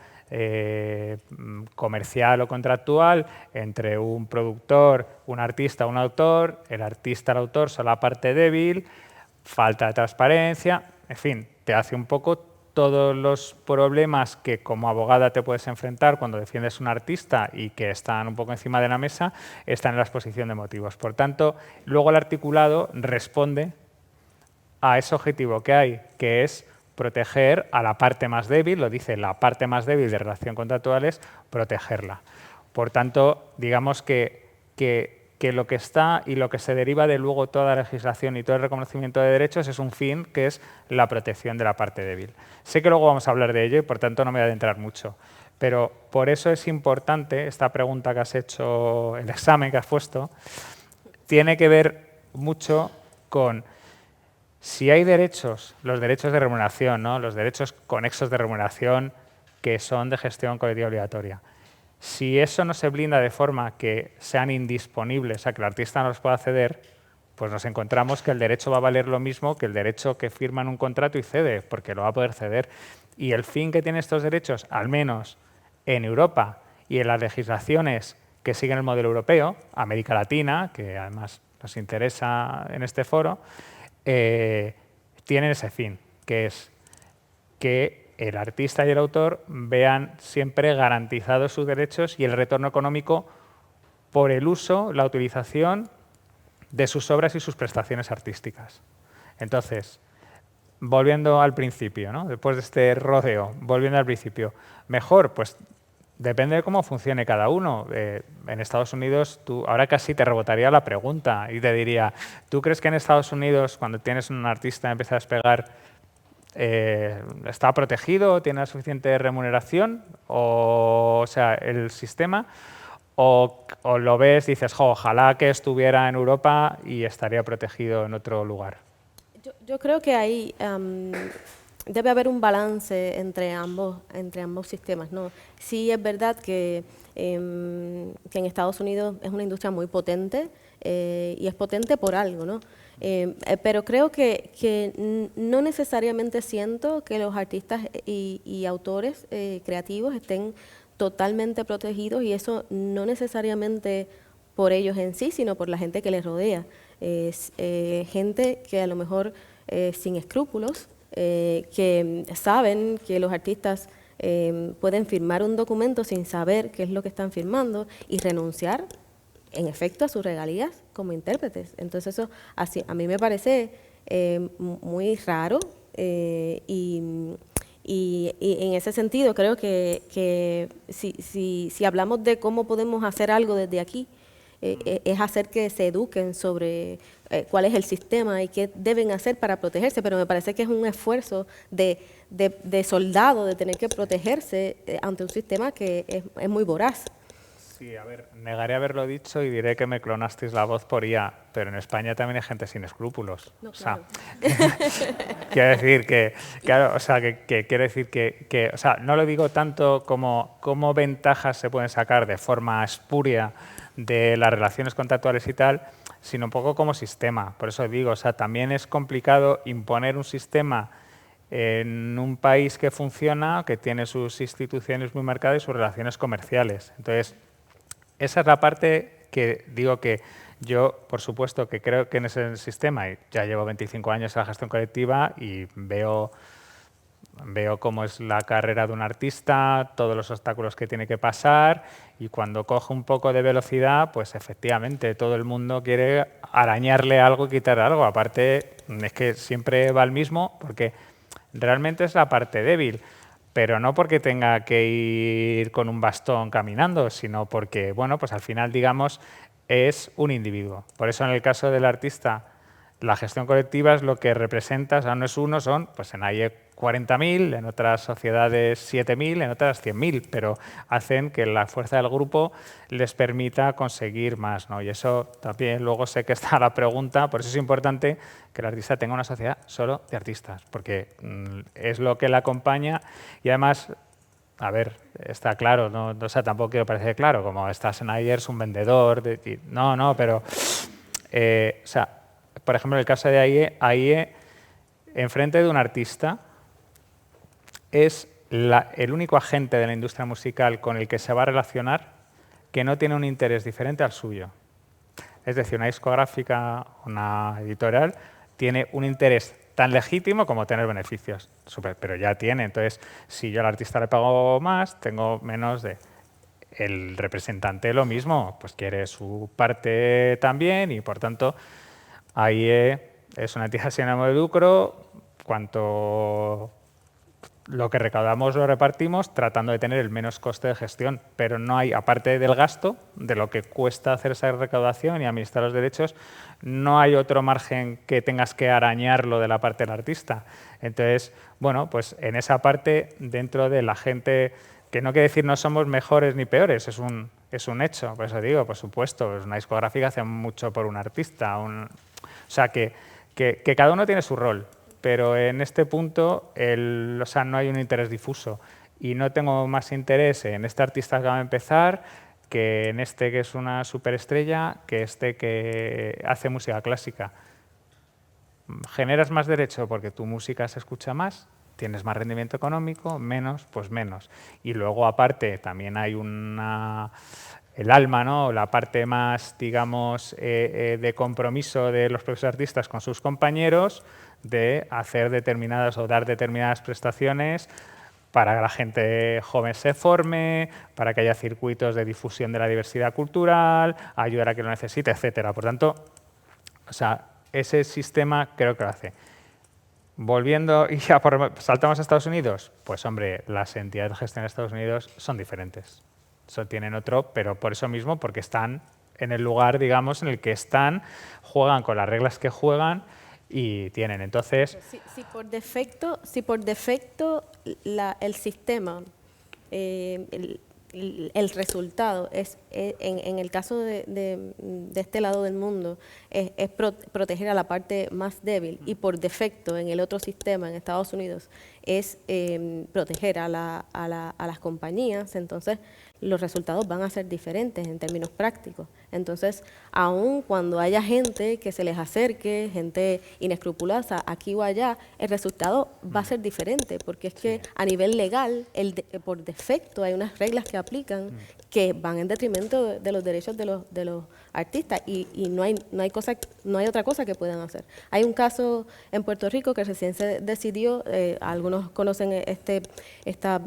comercial o contractual entre un productor, un artista, un autor, el autor son la parte débil, falta de transparencia, en fin, te hace un poco todos los problemas que como abogada te puedes enfrentar cuando defiendes a un artista y que están un poco encima de la mesa, están en la exposición de motivos. Por tanto, luego el articulado responde a ese objetivo que hay, que es proteger a la parte más débil, lo dice la parte más débil de relación contractual es protegerla. Por tanto, digamos que lo que está y lo que se deriva de luego toda la legislación y todo el reconocimiento de derechos es un fin que es la protección de la parte débil. Sé que luego vamos a hablar de ello y por tanto no me voy a adentrar mucho, pero por eso es importante esta pregunta que has hecho, el examen que has puesto, tiene que ver mucho con si hay derechos, los derechos de remuneración, ¿no? Los derechos conexos de remuneración que son de gestión colectiva obligatoria. Si eso no se blinda de forma que sean indisponibles, o sea, que el artista no los pueda ceder, pues nos encontramos que el derecho va a valer lo mismo que el derecho que firma en un contrato y cede, porque lo va a poder ceder. Y el fin que tienen estos derechos, al menos en Europa y en las legislaciones que siguen el modelo europeo, América Latina, que además nos interesa en este foro, tienen ese fin, que es que el artista y el autor vean siempre garantizados sus derechos y el retorno económico por el uso, la utilización de sus obras y sus prestaciones artísticas. Entonces, volviendo al principio, ¿no? Después de este rodeo, volviendo al principio, mejor, pues depende de cómo funcione cada uno. En Estados Unidos, ahora casi te rebotaría la pregunta y te diría, ¿tú crees que en Estados Unidos, cuando tienes un artista y empieza a despegar, está protegido, tiene la suficiente remuneración, o sea, el sistema, o lo ves y dices, ojalá que estuviera en Europa y estaría protegido en otro lugar? Yo creo que ahí debe haber un balance entre ambos sistemas, ¿no? Sí es verdad que en Estados Unidos es una industria muy potente y es potente por algo, ¿no? Pero creo que no necesariamente siento que los artistas y autores creativos estén totalmente protegidos, y eso no necesariamente por ellos en sí, sino por la gente que les rodea. Gente que a lo mejor sin escrúpulos, que saben que los artistas pueden firmar un documento sin saber qué es lo que están firmando y renunciar en efecto a sus regalías como intérpretes. Entonces eso así, a mí me parece muy raro y en ese sentido creo que si hablamos de cómo podemos hacer algo desde aquí, es hacer que se eduquen sobre cuál es el sistema y qué deben hacer para protegerse, pero me parece que es un esfuerzo de soldado, de tener que protegerse ante un sistema que es muy voraz. Sí, a ver, negaré haberlo dicho y diré que me clonasteis la voz por IA, pero en España también hay gente sin escrúpulos. No, O sea, claro. quiero decir que, claro, o sea, que quiero decir que, o sea, no lo digo tanto como ventajas se pueden sacar de forma espuria de las relaciones contractuales y tal, sino un poco como sistema. Por eso digo, o sea, también es complicado imponer un sistema en un país que funciona, que tiene sus instituciones muy marcadas y sus relaciones comerciales. Entonces, esa es la parte que digo que yo, por supuesto, que creo que en ese sistema, y ya llevo 25 años en la gestión colectiva y veo cómo es la carrera de un artista, todos los obstáculos que tiene que pasar, y cuando coge un poco de velocidad, pues efectivamente todo el mundo quiere arañarle algo y quitar algo. Aparte, es que siempre va al mismo, porque realmente es la parte débil, pero no porque tenga que ir con un bastón caminando, sino porque, bueno, pues al final, digamos, es un individuo. Por eso en el caso del artista, la gestión colectiva es lo que representa, o sea, no es uno, son, pues en AIE 40.000, en otras sociedades 7.000, en otras 100.000, pero hacen que la fuerza del grupo les permita conseguir más, ¿no? Y eso también luego sé que está la pregunta, por eso es importante que el artista tenga una sociedad solo de artistas, porque es lo que le acompaña y además, a ver, está claro, no, o sea, tampoco quiero parecer claro, como estás en AIE, eres un vendedor, no, pero, o sea, por ejemplo, en el caso de AIE, enfrente de un artista, es el único agente de la industria musical con el que se va a relacionar que no tiene un interés diferente al suyo. Es decir, una discográfica, una editorial, tiene un interés tan legítimo como tener beneficios, pero ya tiene. Entonces, si yo al artista le pago más, tengo menos de... El representante lo mismo, pues quiere su parte también y, por tanto, AIE es una entidad sin ánimo de lucro, cuanto lo que recaudamos lo repartimos tratando de tener el menos coste de gestión, pero no hay, aparte del gasto, de lo que cuesta hacer esa recaudación y administrar los derechos, no hay otro margen que tengas que arañarlo de la parte del artista. Entonces, bueno, pues en esa parte, dentro de la gente, que no quiere decir no somos mejores ni peores, es un hecho, por eso digo, por supuesto, pues una discográfica hace mucho por un artista, o sea, que cada uno tiene su rol. Pero en este punto, o sea, no hay un interés difuso. Y no tengo más interés en este artista que va a empezar que en este que es una superestrella, que este que hace música clásica. Generas más derecho porque tu música se escucha más, tienes más rendimiento económico, menos, pues menos. Y luego, aparte, también hay el alma, ¿no? La parte más, digamos, de compromiso de los propios artistas con sus compañeros, de hacer determinadas o dar determinadas prestaciones para que la gente joven se forme, para que haya circuitos de difusión de la diversidad cultural, ayudar a que lo necesite, etcétera. Por tanto, o sea, ese sistema creo que lo hace. Volviendo y ya saltamos a Estados Unidos, pues hombre, las entidades de gestión de Estados Unidos son diferentes. Eso tienen otro, pero por eso mismo, porque están en el lugar, digamos, en el que están, juegan con las reglas que juegan y tienen. Entonces, si por defecto el sistema, el resultado es en el caso de este lado del mundo es proteger a la parte más débil, y por defecto en el otro sistema en Estados Unidos es proteger a las compañías, entonces los resultados van a ser diferentes en términos prácticos. Entonces, aun cuando haya gente que se les acerque, gente inescrupulosa aquí o allá, el resultado va a ser diferente, porque es que a nivel legal, por defecto hay unas reglas que aplican que van en detrimento de los derechos de los artistas, y no hay otra cosa que puedan hacer. Hay un caso en Puerto Rico que recién se decidió, algunos conocen esta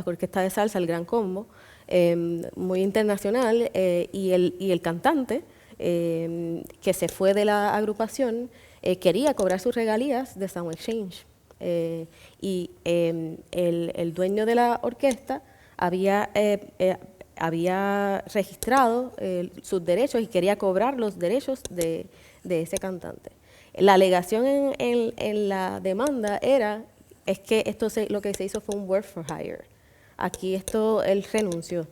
orquesta de salsa, el Gran Combo, muy internacional, y el cantante que se fue de la agrupación quería cobrar sus regalías de Sound Exchange, y el dueño de la orquesta había registrado sus derechos y quería cobrar los derechos de ese cantante. La alegación en la demanda es que lo que se hizo fue un work for hire. Aquí él renunció.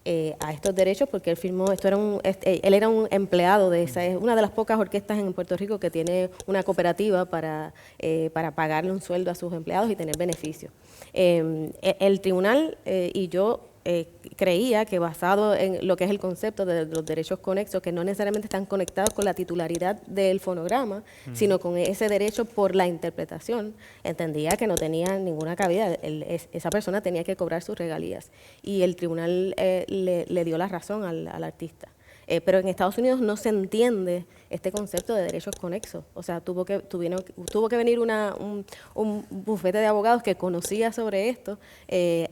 a estos derechos porque él firmó, él era un empleado de esa, es una de las pocas orquestas en Puerto Rico que tiene una cooperativa para pagarle un sueldo a sus empleados y tener beneficios. El tribunal y yo creía que basado en lo que es el concepto de los derechos conexos, que no necesariamente están conectados con la titularidad del fonograma, sino con ese derecho por la interpretación, entendía que no tenía ninguna cabida, esa persona tenía que cobrar sus regalías. Y el tribunal le dio la razón al artista. Pero en Estados Unidos no se entiende este concepto de derechos conexos. O sea, tuvo que venir un bufete de abogados que conocía sobre esto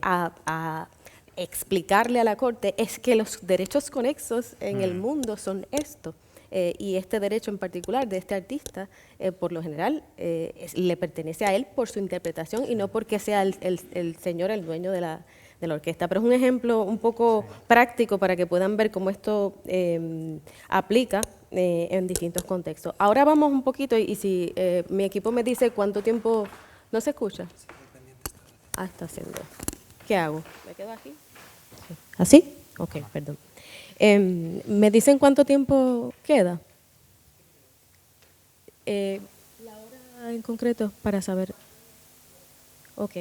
a explicarle a la Corte es que los derechos conexos en el mundo son esto. Y este derecho en particular de este artista, por lo general, le pertenece a él por su interpretación y no porque sea el señor el dueño de la orquesta. Pero es un ejemplo un poco práctico para que puedan ver cómo esto aplica en distintos contextos. Ahora vamos un poquito y si mi equipo me dice cuánto tiempo... ¿No se escucha? Ah, está haciendo... ¿Qué hago? ¿Me quedo aquí? Sí. ¿Así? Ok, perdón. ¿Me dicen cuánto tiempo queda? La hora en concreto para saber. Ok.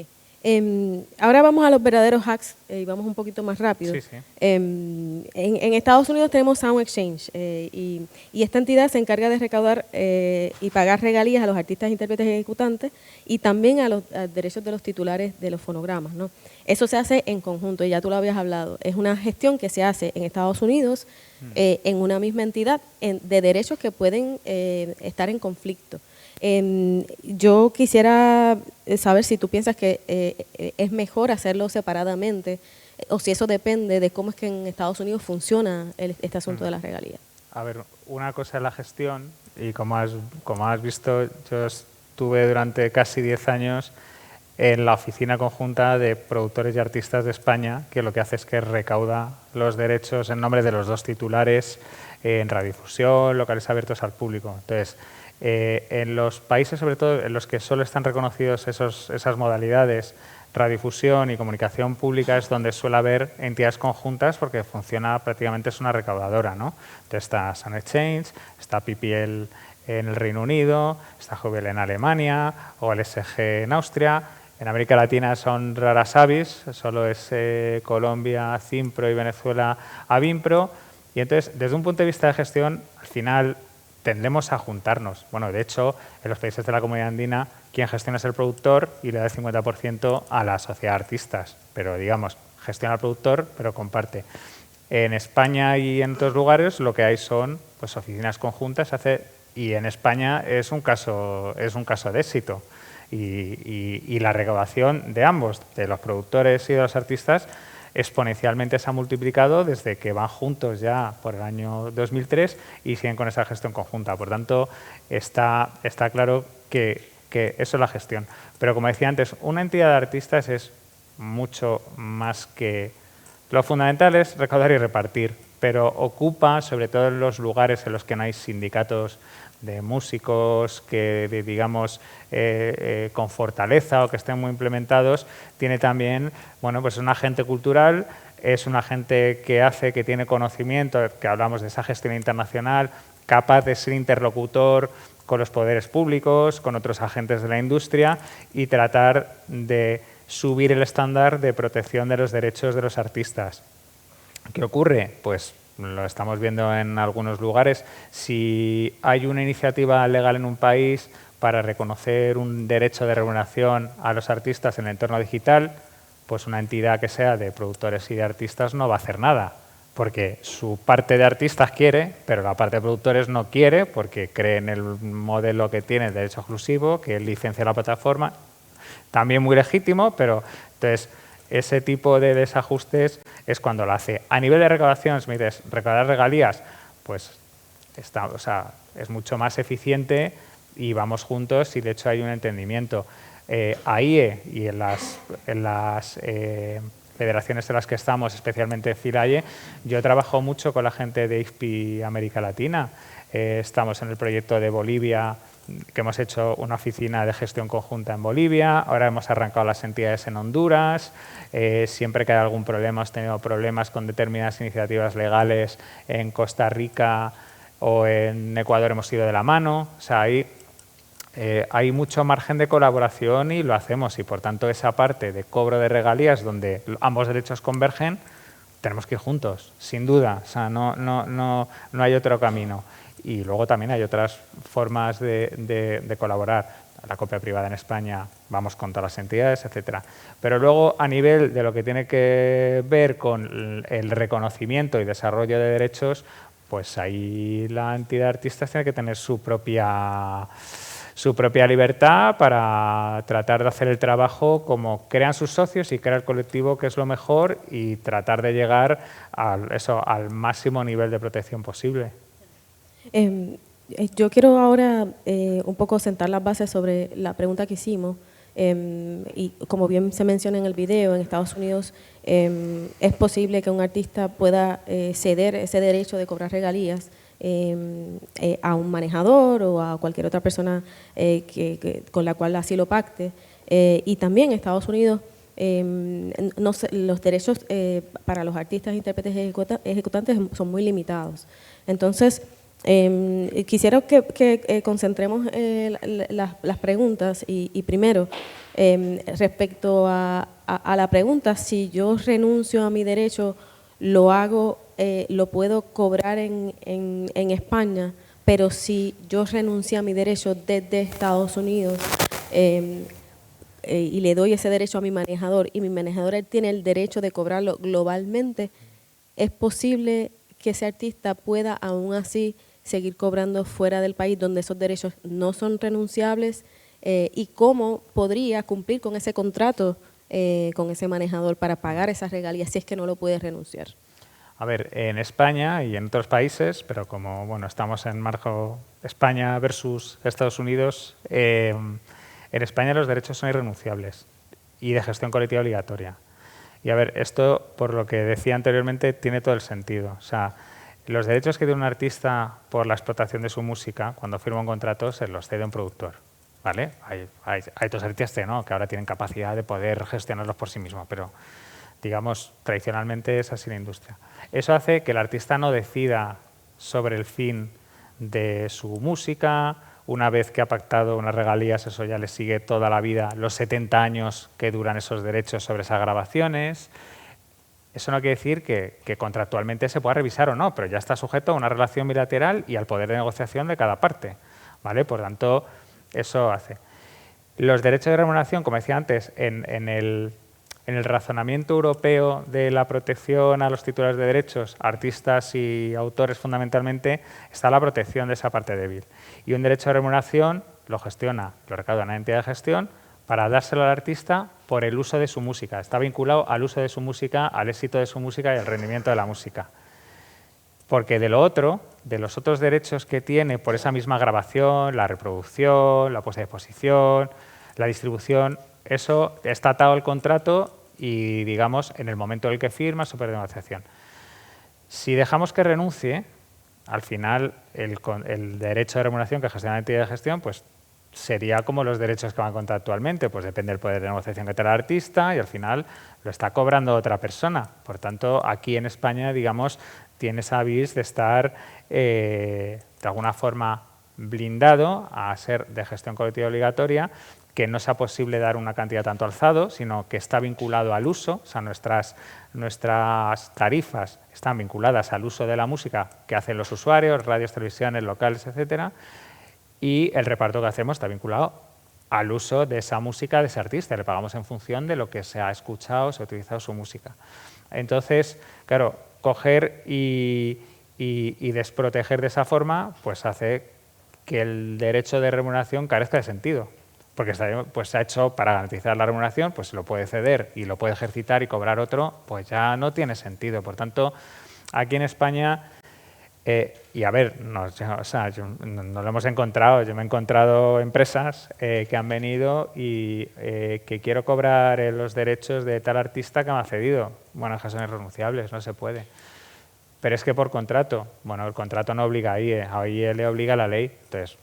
Ahora vamos a los verdaderos hacks y vamos un poquito más rápido. Sí, sí. En Estados Unidos tenemos Sound Exchange y esta entidad se encarga de recaudar y pagar regalías a los artistas, intérpretes y ejecutantes y también a los derechos de los titulares de los fonogramas, ¿no? Eso se hace en conjunto, y ya tú lo habías hablado. Es una gestión que se hace en Estados Unidos en una misma entidad de derechos que pueden estar en conflicto. Yo quisiera saber si tú piensas que es mejor hacerlo separadamente o si eso depende de cómo es que en Estados Unidos funciona este asunto de las regalías. A ver, una cosa es la gestión y como has visto, yo estuve durante casi 10 años en la Oficina Conjunta de Productores y Artistas de España, que lo que hace es que recauda los derechos en nombre de los dos titulares en radiodifusión, locales abiertos al público. Entonces, en los países, sobre todo en los que solo están reconocidos esas modalidades, radiodifusión y comunicación pública, es donde suele haber entidades conjuntas porque funciona prácticamente, es una recaudadora, ¿no? Entonces está Sound Exchange, está PPL en el Reino Unido, está JBL en Alemania o el SG en Austria. En América Latina son raras avis, solo es Colombia, Cimpro y Venezuela, Avimpro. Y entonces, desde un punto de vista de gestión, al final tendemos a juntarnos. Bueno, de hecho, en los países de la Comunidad Andina, quien gestiona es el productor y le da el 50% a la sociedad de artistas. Pero, digamos, gestiona el productor, pero comparte. En España y en otros lugares lo que hay son pues, oficinas conjuntas y en España es un caso de éxito. Y la recaudación de ambos, de los productores y de los artistas, exponencialmente se ha multiplicado desde que van juntos ya por el año 2003 y siguen con esa gestión conjunta. Por tanto, está claro que eso es la gestión. Pero como decía antes, una entidad de artistas es mucho más que... Lo fundamental es recaudar y repartir, pero ocupa, sobre todo en los lugares en los que no hay sindicatos de músicos que, digamos, con fortaleza o que estén muy implementados, tiene también, bueno, pues un agente cultural, es un agente que tiene conocimiento, que hablamos de esa gestión internacional, capaz de ser interlocutor con los poderes públicos, con otros agentes de la industria y tratar de subir el estándar de protección de los derechos de los artistas. ¿Qué ocurre? Pues lo estamos viendo en algunos lugares. Si hay una iniciativa legal en un país para reconocer un derecho de remuneración a los artistas en el entorno digital, pues una entidad que sea de productores y de artistas no va a hacer nada, porque su parte de artistas quiere, pero la parte de productores no quiere, porque cree en el modelo que tiene de derecho exclusivo, que licencia la plataforma. También muy legítimo, pero entonces ese tipo de desajustes es cuando lo hace. A nivel de recaudación, si me dices, recaudar regalías, pues es mucho más eficiente y vamos juntos y de hecho hay un entendimiento. AIE y en las federaciones en las que estamos, especialmente FILAIE, yo trabajo mucho con la gente de IFPI América Latina. Estamos en el proyecto de Bolivia que hemos hecho una oficina de gestión conjunta en Bolivia, ahora hemos arrancado las entidades en Honduras, siempre que hay algún problema, hemos tenido problemas con determinadas iniciativas legales en Costa Rica o en Ecuador, hemos ido de la mano, o sea, hay mucho margen de colaboración y lo hacemos, y por tanto esa parte de cobro de regalías donde ambos derechos convergen, tenemos que ir juntos, sin duda, o sea, no hay otro camino. Y luego también hay otras formas de colaborar. La copia privada en España, vamos con todas las entidades, etcétera. Pero luego, a nivel de lo que tiene que ver con el reconocimiento y desarrollo de derechos, pues ahí la entidad de artistas tiene que tener su propia libertad para tratar de hacer el trabajo como crean sus socios y crea el colectivo, que es lo mejor, y tratar de llegar al máximo nivel de protección posible. Yo quiero ahora un poco sentar las bases sobre la pregunta que hicimos. Y como bien se menciona en el video, en Estados Unidos es posible que un artista pueda ceder ese derecho de cobrar regalías a un manejador o a cualquier otra persona con la cual así lo pacte. Y también en Estados Unidos los derechos para los artistas, intérpretes y ejecutantes son muy limitados. Entonces, quisiera que concentremos las preguntas y primero, respecto a la pregunta, si yo renuncio a mi derecho, lo puedo cobrar en España, pero si yo renuncio a mi derecho desde Estados Unidos y le doy ese derecho a mi manejador y mi manejador él tiene el derecho de cobrarlo globalmente, ¿es posible que ese artista pueda aún así seguir cobrando fuera del país donde esos derechos no son renunciables? ¿Y cómo podría cumplir con ese contrato con ese manejador para pagar esas regalías si es que no lo puede renunciar? A ver, en España y en otros países, pero como bueno, estamos en marco España versus Estados Unidos, en España los derechos son irrenunciables y de gestión colectiva obligatoria. Y a ver, esto, por lo que decía anteriormente, tiene todo el sentido. O sea, los derechos que tiene un artista por la explotación de su música, cuando firma un contrato, se los cede un productor, ¿vale? Hay otros artistas que ahora tienen capacidad de poder gestionarlos por sí mismos, pero digamos, tradicionalmente es así la industria. Eso hace que el artista no decida sobre el fin de su música. Una vez que ha pactado unas regalías, eso ya le sigue toda la vida, los 70 años que duran esos derechos sobre esas grabaciones. Eso no quiere decir que contractualmente se pueda revisar o no, pero ya está sujeto a una relación bilateral y al poder de negociación de cada parte, ¿vale? Por tanto, eso hace. Los derechos de remuneración, como decía antes, en el razonamiento europeo de la protección a los titulares de derechos, artistas y autores fundamentalmente, está la protección de esa parte débil. Y un derecho de remuneración lo recauda una entidad de gestión para dárselo al artista por el uso de su música. Está vinculado al uso de su música, al éxito de su música y al rendimiento de la música. Porque de los otros derechos que tiene por esa misma grabación, la reproducción, la puesta a disposición, la distribución, eso está atado al contrato y, digamos, en el momento en el que firma, su negociación. Si dejamos que renuncie, al final el derecho de remuneración que gestiona la entidad de gestión, pues sería como los derechos que van contractualmente, pues depende del poder de negociación que tenga el artista y al final lo está cobrando otra persona. Por tanto, aquí en España, digamos, tiene esa vis de estar de alguna forma blindado a ser de gestión colectiva obligatoria, que no sea posible dar una cantidad tanto alzado, sino que está vinculado al uso, o sea, nuestras tarifas están vinculadas al uso de la música que hacen los usuarios, radios, televisiones, locales, etcétera, y el reparto que hacemos está vinculado al uso de esa música de ese artista, le pagamos en función de lo que se ha escuchado, se ha utilizado su música. Entonces, claro, coger y desproteger de esa forma, pues hace que el derecho de remuneración carezca de sentido. Porque pues se ha hecho para garantizar la remuneración, pues se lo puede ceder y lo puede ejercitar y cobrar otro, pues ya no tiene sentido. Por tanto, aquí en España, y a ver, no lo hemos encontrado, yo me he encontrado empresas que han venido y que quiero cobrar los derechos de tal artista que me ha cedido. Bueno, en casos irrenunciables, no se puede. Pero es que por contrato, bueno, el contrato no obliga a IE le obliga a la ley, entonces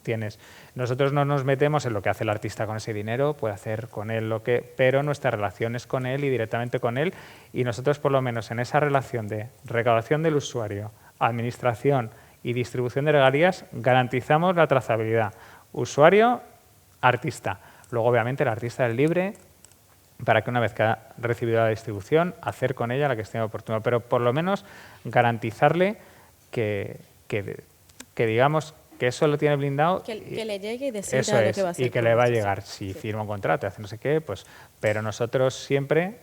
tienes. Nosotros no nos metemos en lo que hace el artista con ese dinero, puede hacer con él lo que, pero nuestra relación es con él y directamente con él, y nosotros por lo menos en esa relación de recaudación del usuario, administración y distribución de regalías garantizamos la trazabilidad usuario, artista. Luego obviamente el artista es libre para que una vez que ha recibido la distribución, hacer con ella la que esté oportuna, pero por lo menos garantizarle que digamos que eso lo tiene blindado. Que le llegue y decida eso lo que va a hacer. y que le va a llegar. Si firma un contrato, hace no sé qué, pues... Pero nosotros siempre,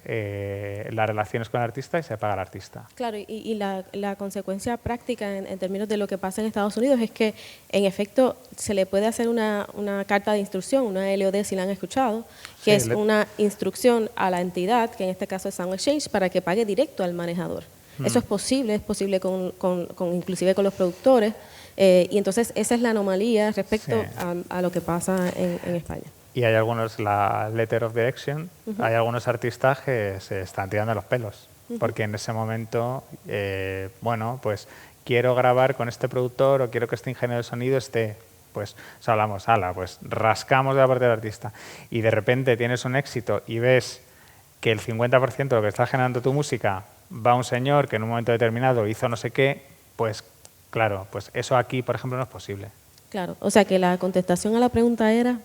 la relación es con el artista y se paga al artista. Claro, y la consecuencia práctica en términos de lo que pasa en Estados Unidos es que, en efecto, se le puede hacer una carta de instrucción, una LOD si la han escuchado, que es una instrucción a la entidad, que en este caso es Sound Exchange, para que pague directo al manejador. Eso es posible inclusive con los productores, y entonces esa es la anomalía respecto a lo que pasa en España. Y hay algunos, la Letter of Direction, hay algunos artistas que se están tirando los pelos, porque en ese momento, bueno, pues quiero grabar con este productor o quiero que este ingeniero de sonido esté, pues hablamos, pues rascamos de la parte del artista, y de repente tienes un éxito y ves que el 50% de lo que está generando tu música va a un señor que en un momento determinado hizo no sé qué, pues claro, pues eso aquí, por ejemplo, no es posible. Claro, o sea que la contestación a la pregunta era...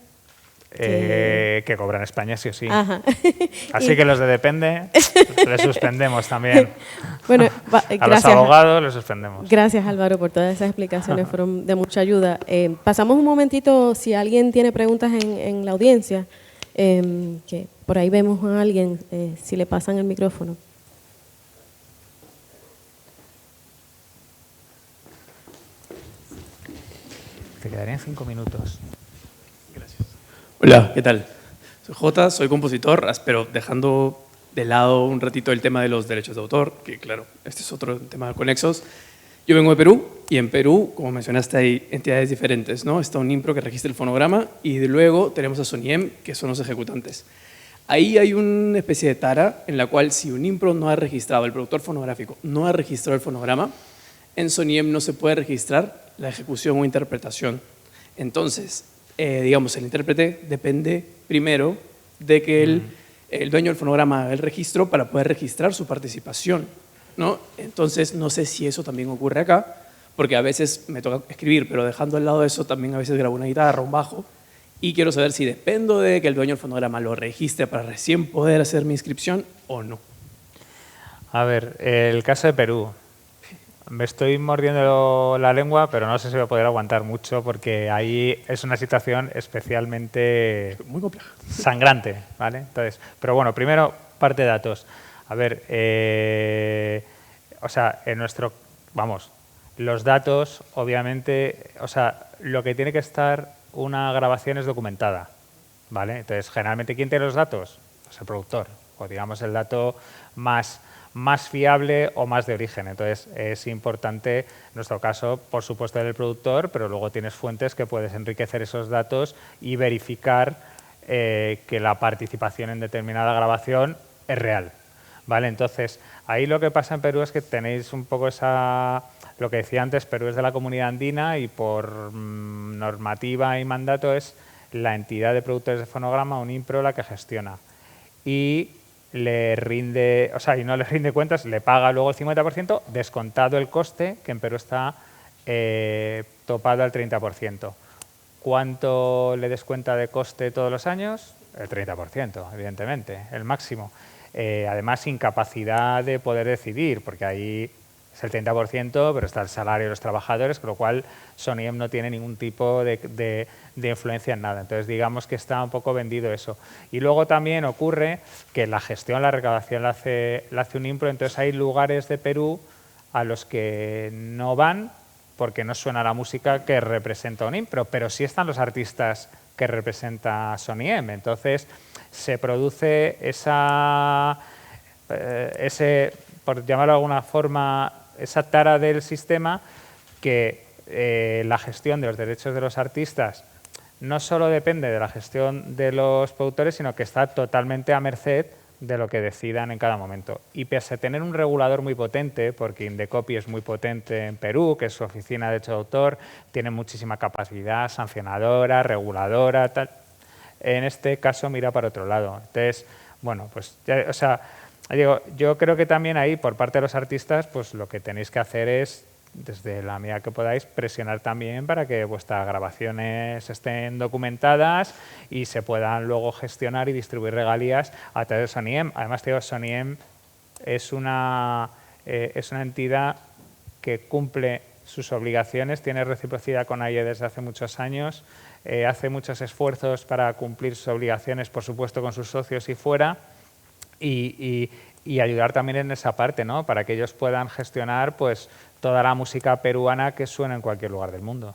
Que cobran en España sí o sí. Ajá. Así que los de Depende les suspendemos también. Bueno, a los abogados les suspendemos. Gracias, Álvaro, por todas esas explicaciones, fueron de mucha ayuda. Pasamos un momentito, si alguien tiene preguntas en la audiencia, que por ahí vemos a alguien, si le pasan el micrófono. Te quedarían 5 minutos. Hola, ¿qué tal? Soy Jota, soy compositor, pero dejando de lado un ratito el tema de los derechos de autor, que claro, este es otro tema de conexos. Yo vengo de Perú, y en Perú, como mencionaste, hay entidades diferentes, ¿no? Está Unimpro, que registra el fonograma, y luego tenemos a SONIEM, que son los ejecutantes. Ahí hay una especie de tara en la cual si Unimpro no ha registrado, el productor fonográfico no ha registrado el fonograma, en SONIEM no se puede registrar la ejecución o interpretación. Entonces, digamos, el intérprete depende primero de que el dueño del fonograma haga el registro para poder registrar su participación, ¿no? Entonces, no sé si eso también ocurre acá, porque a veces me toca escribir, pero dejando al lado de eso también a veces grabo una guitarra, un bajo, y quiero saber si dependo de que el dueño del fonograma lo registre para recién poder hacer mi inscripción o no. A ver, el caso de Perú. Me estoy mordiendo la lengua, pero no sé si voy a poder aguantar mucho porque ahí es una situación especialmente muy compleja, sangrante, ¿vale? Entonces, pero bueno, primero parte de datos. A ver, o sea, los datos, obviamente, o sea, lo que tiene que estar una grabación es documentada, ¿vale? Entonces, generalmente, ¿quién tiene los datos? Pues el productor, o digamos el dato más fiable o más de origen. Entonces, es importante, en nuestro caso, por supuesto, el productor, pero luego tienes fuentes que puedes enriquecer esos datos y verificar que la participación en determinada grabación es real, ¿vale? Entonces, ahí lo que pasa en Perú es que tenéis un poco lo que decía antes, Perú es de la Comunidad Andina y por normativa y mandato es la entidad de productores de fonograma, Unimpro, la que gestiona. Y le rinde, o sea, y no le rinde cuentas, le paga luego el 50%, descontado el coste, que en Perú está topado al 30%. ¿Cuánto le descuenta de coste todos los años? El 30%, evidentemente, el máximo. Además, incapacidad de poder decidir, porque ahí es el 30%, pero está el salario de los trabajadores, con lo cual SONIEM no tiene ningún tipo de influencia en nada. Entonces, digamos que está un poco vendido eso. Y luego también ocurre que la gestión, la recaudación la hace Unimpro, entonces hay lugares de Perú a los que no van porque no suena la música que representa Unimpro, pero sí están los artistas que representa SONIEM. Entonces, se produce por llamarlo de alguna forma, esa tara del sistema que la gestión de los derechos de los artistas no solo depende de la gestión de los productores, sino que está totalmente a merced decidan en cada momento. Y pese a tener un regulador muy potente, porque Indecopy es muy potente en Perú, que es su oficina de derecho de autor, tiene muchísima capacidad sancionadora, reguladora, tal. En este caso mira para otro lado. Entonces, bueno, pues, ya, o sea, digo, yo creo que también ahí, por parte de los artistas, pues lo que tenéis que hacer es, desde la medida que podáis, presionar también para que vuestras grabaciones estén documentadas y se puedan luego gestionar y distribuir regalías a través de SonyM. Además, te digo, SonyM es una entidad que cumple sus obligaciones, tiene reciprocidad con AIE desde hace muchos años, hace muchos esfuerzos para cumplir sus obligaciones, por supuesto, con sus socios y fuera, y ayudar también en esa parte, ¿no? Para que ellos puedan gestionar pues toda la música peruana que suena en cualquier lugar del mundo.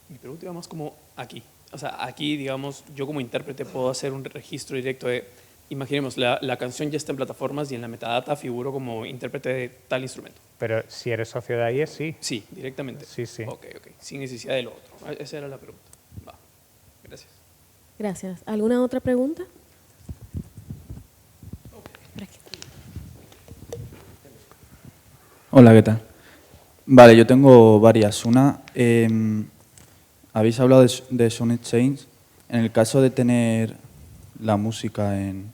Mi pregunta iba más como aquí. O sea, aquí, digamos, yo como intérprete puedo hacer un registro directo de, imaginemos, la canción ya está en plataformas y en la metadata figuro como intérprete de tal instrumento. Pero si eres socio de AIE, sí. Sí, directamente. Sí, sí. Ok, sin necesidad de lo otro. Esa era la pregunta. Va, gracias. Gracias. ¿Alguna otra pregunta? Por aquí. Hola, ¿qué tal? Vale, yo tengo varias. Una, habéis hablado de Sound Exchange. En el caso de tener la música en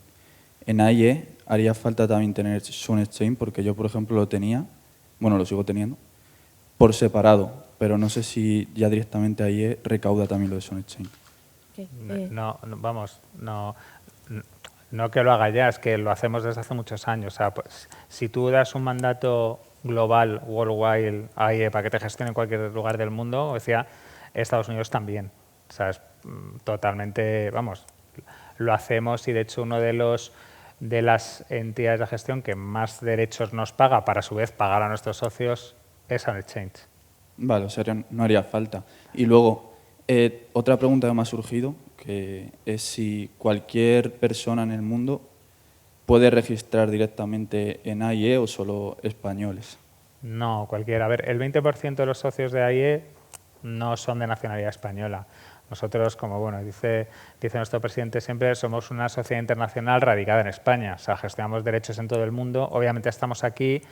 AIE, haría falta también tener Sound Exchange, porque yo, por ejemplo, lo tenía, bueno, lo sigo teniendo, por separado, pero no sé si ya directamente AIE recauda también lo de Sound Exchange. Okay. No que lo haga ya, es que lo hacemos desde hace muchos años. O sea, pues, si tú das un mandato global, worldwide, AIE, para que te gestione en cualquier lugar del mundo, decía, Estados Unidos también. O sea, es totalmente, vamos, lo hacemos y de hecho uno de las entidades de gestión que más derechos nos paga para a su vez pagar a nuestros socios es Sound Exchange. Vale, o sea, no haría falta. Y luego, otra pregunta que me ha surgido, que es si cualquier persona en el mundo puede registrar directamente en AIE o solo españoles. No, cualquiera. A ver, el 20% de los socios de AIE no son de nacionalidad española. Nosotros, como bueno dice nuestro presidente siempre, somos una sociedad internacional radicada en España. O sea, gestionamos derechos en todo el mundo. Obviamente estamos aquí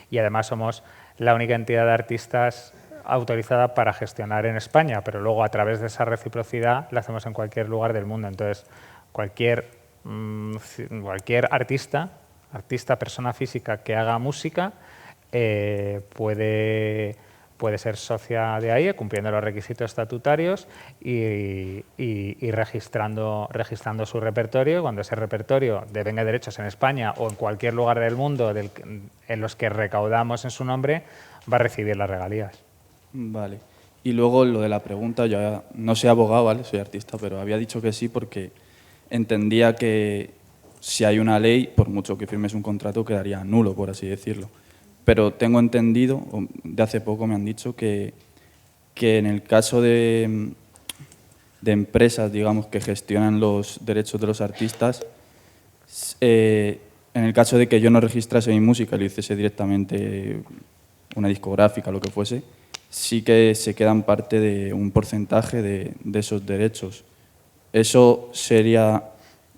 y además somos la única entidad de artistas autorizada para gestionar en España, pero luego a través de esa reciprocidad la hacemos en cualquier lugar del mundo. Entonces, cualquier artista, persona física que haga música, puede ser socia de AIE cumpliendo los requisitos estatutarios y registrando su repertorio. Cuando ese repertorio devenga derechos en España o en cualquier lugar del mundo en los que recaudamos en su nombre, va a recibir las regalías. Vale. Y luego lo de la pregunta, yo no soy abogado, ¿vale? Soy artista, pero había dicho que sí porque entendía que si hay una ley, por mucho que firmes un contrato, quedaría nulo, por así decirlo. Pero tengo entendido, de hace poco me han dicho que en el caso de empresas, digamos, que gestionan los derechos de los artistas, en el caso de que yo no registrase mi música y lo hiciese directamente una discográfica, lo que fuese, sí que se quedan parte de un porcentaje de esos derechos. ¿Eso sería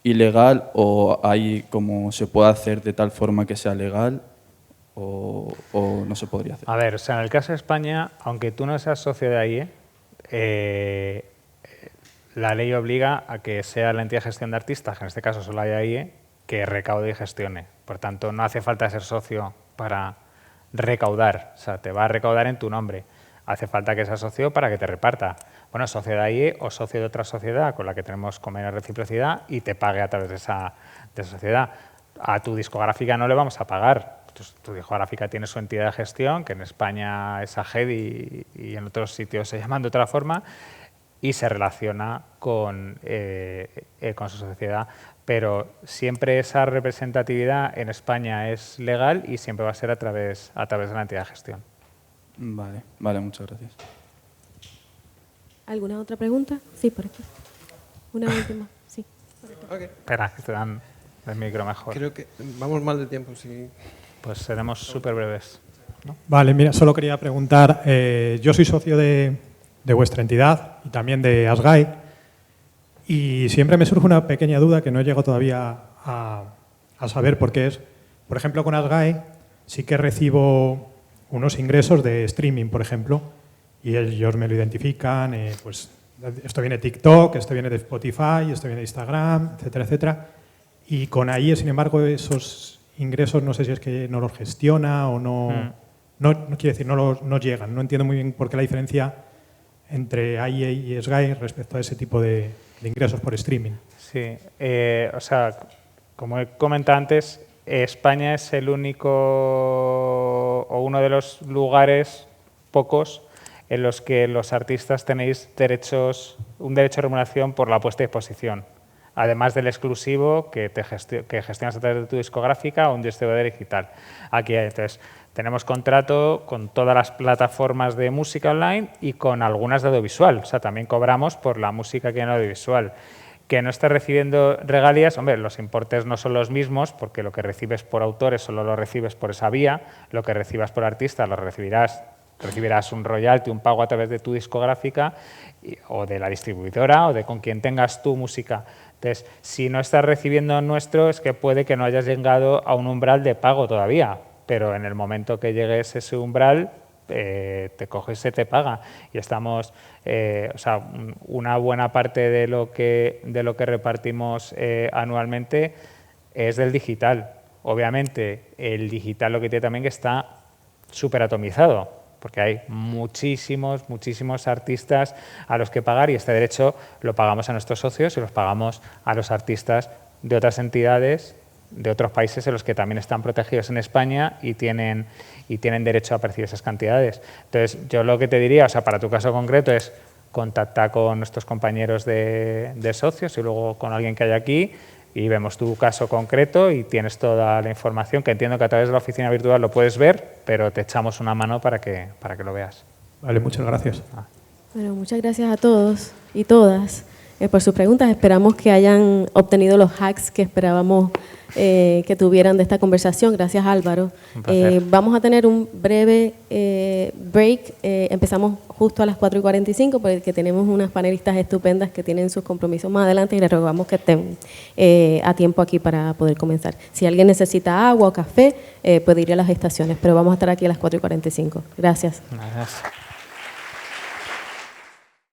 ilegal o hay como se puede hacer de tal forma que sea legal o no se podría hacer? A ver, o sea, en el caso de España, aunque tú no seas socio de AIE, la ley obliga a que sea la entidad de gestión de artistas, que en este caso solo hay AIE, que recaude y gestione. Por tanto, no hace falta ser socio para recaudar, o sea, te va a recaudar en tu nombre. Hace falta que seas socio para que te reparta. Bueno, socio de AIE o socio de otra sociedad con la que tenemos convenio de reciprocidad y te pague a través de esa sociedad. A tu discográfica no le vamos a pagar. Tu discográfica tiene su entidad de gestión, que en España es AGED y en otros sitios se llaman de otra forma, y se relaciona con su sociedad. Pero siempre esa representatividad en España es legal y siempre va a ser a través de la entidad de gestión. Vale, muchas gracias. ¿Alguna otra pregunta? Sí, por aquí. Una última, sí. Okay. Espera, que te dan el micro mejor. Creo que vamos mal de tiempo, sí. Pues seremos súper breves, ¿no? Vale, mira, solo quería preguntar, yo soy socio de vuestra entidad y también de ASGAI y siempre me surge una pequeña duda que no llego todavía a a saber por qué es. Por ejemplo, con ASGAE sí que recibo unos ingresos de streaming, por ejemplo, y ellos me lo identifican, pues esto viene de TikTok, esto viene de Spotify, esto viene de Instagram, etcétera, etcétera. Y con AIE, sin embargo, esos ingresos no sé si es que no los gestiona o no, no quiere decir, no llegan. No entiendo muy bien por qué la diferencia entre AIE y SGAE respecto a ese tipo de ingresos por streaming. Sí, o sea, como he comentado antes, España es el único o uno de los lugares, pocos, en los que los artistas tenéis un derecho de remuneración por la puesta a disposición, además del exclusivo que gestionas a través de tu discográfica o un distribuidor digital. Aquí, entonces, tenemos contrato con todas las plataformas de música online y con algunas de audiovisual. O sea, también cobramos por la música que hay en audiovisual. Que no estés recibiendo regalías, hombre, los importes no son los mismos porque lo que recibes por autores solo lo recibes por esa vía, lo que recibas por artistas lo recibirás un royalty, un pago a través de tu discográfica o de la distribuidora o de con quien tengas tu música. Entonces, si no estás recibiendo nuestro, es que puede que no hayas llegado a un umbral de pago todavía, pero en el momento que llegues a ese umbral, te coges y se te paga. Y estamos, o sea, una buena parte de lo que repartimos anualmente es del digital. Obviamente, el digital lo que tiene también que está súper atomizado, porque hay muchísimos artistas a los que pagar y este derecho lo pagamos a nuestros socios y los pagamos a los artistas de otras entidades, de otros países en los que también están protegidos en España y tienen derecho a percibir esas cantidades. Entonces, yo lo que te diría, o sea, para tu caso concreto es contactar con nuestros compañeros de socios y luego con alguien que hay aquí y vemos tu caso concreto y tienes toda la información, que entiendo que a través de la oficina virtual lo puedes ver, pero te echamos una mano para que lo veas. Vale, muchas gracias. Bueno, muchas gracias a todos y todas por sus preguntas. Esperamos que hayan obtenido los hacks que esperábamos que tuvieran de esta conversación. Gracias, Álvaro. Vamos a tener un breve break. Empezamos justo a las 4:45 porque tenemos unas panelistas estupendas que tienen sus compromisos más adelante y les rogamos que estén a tiempo aquí para poder comenzar. Si alguien necesita agua o café, puede ir a las estaciones, pero vamos a estar aquí a las 4:45. Gracias. Gracias.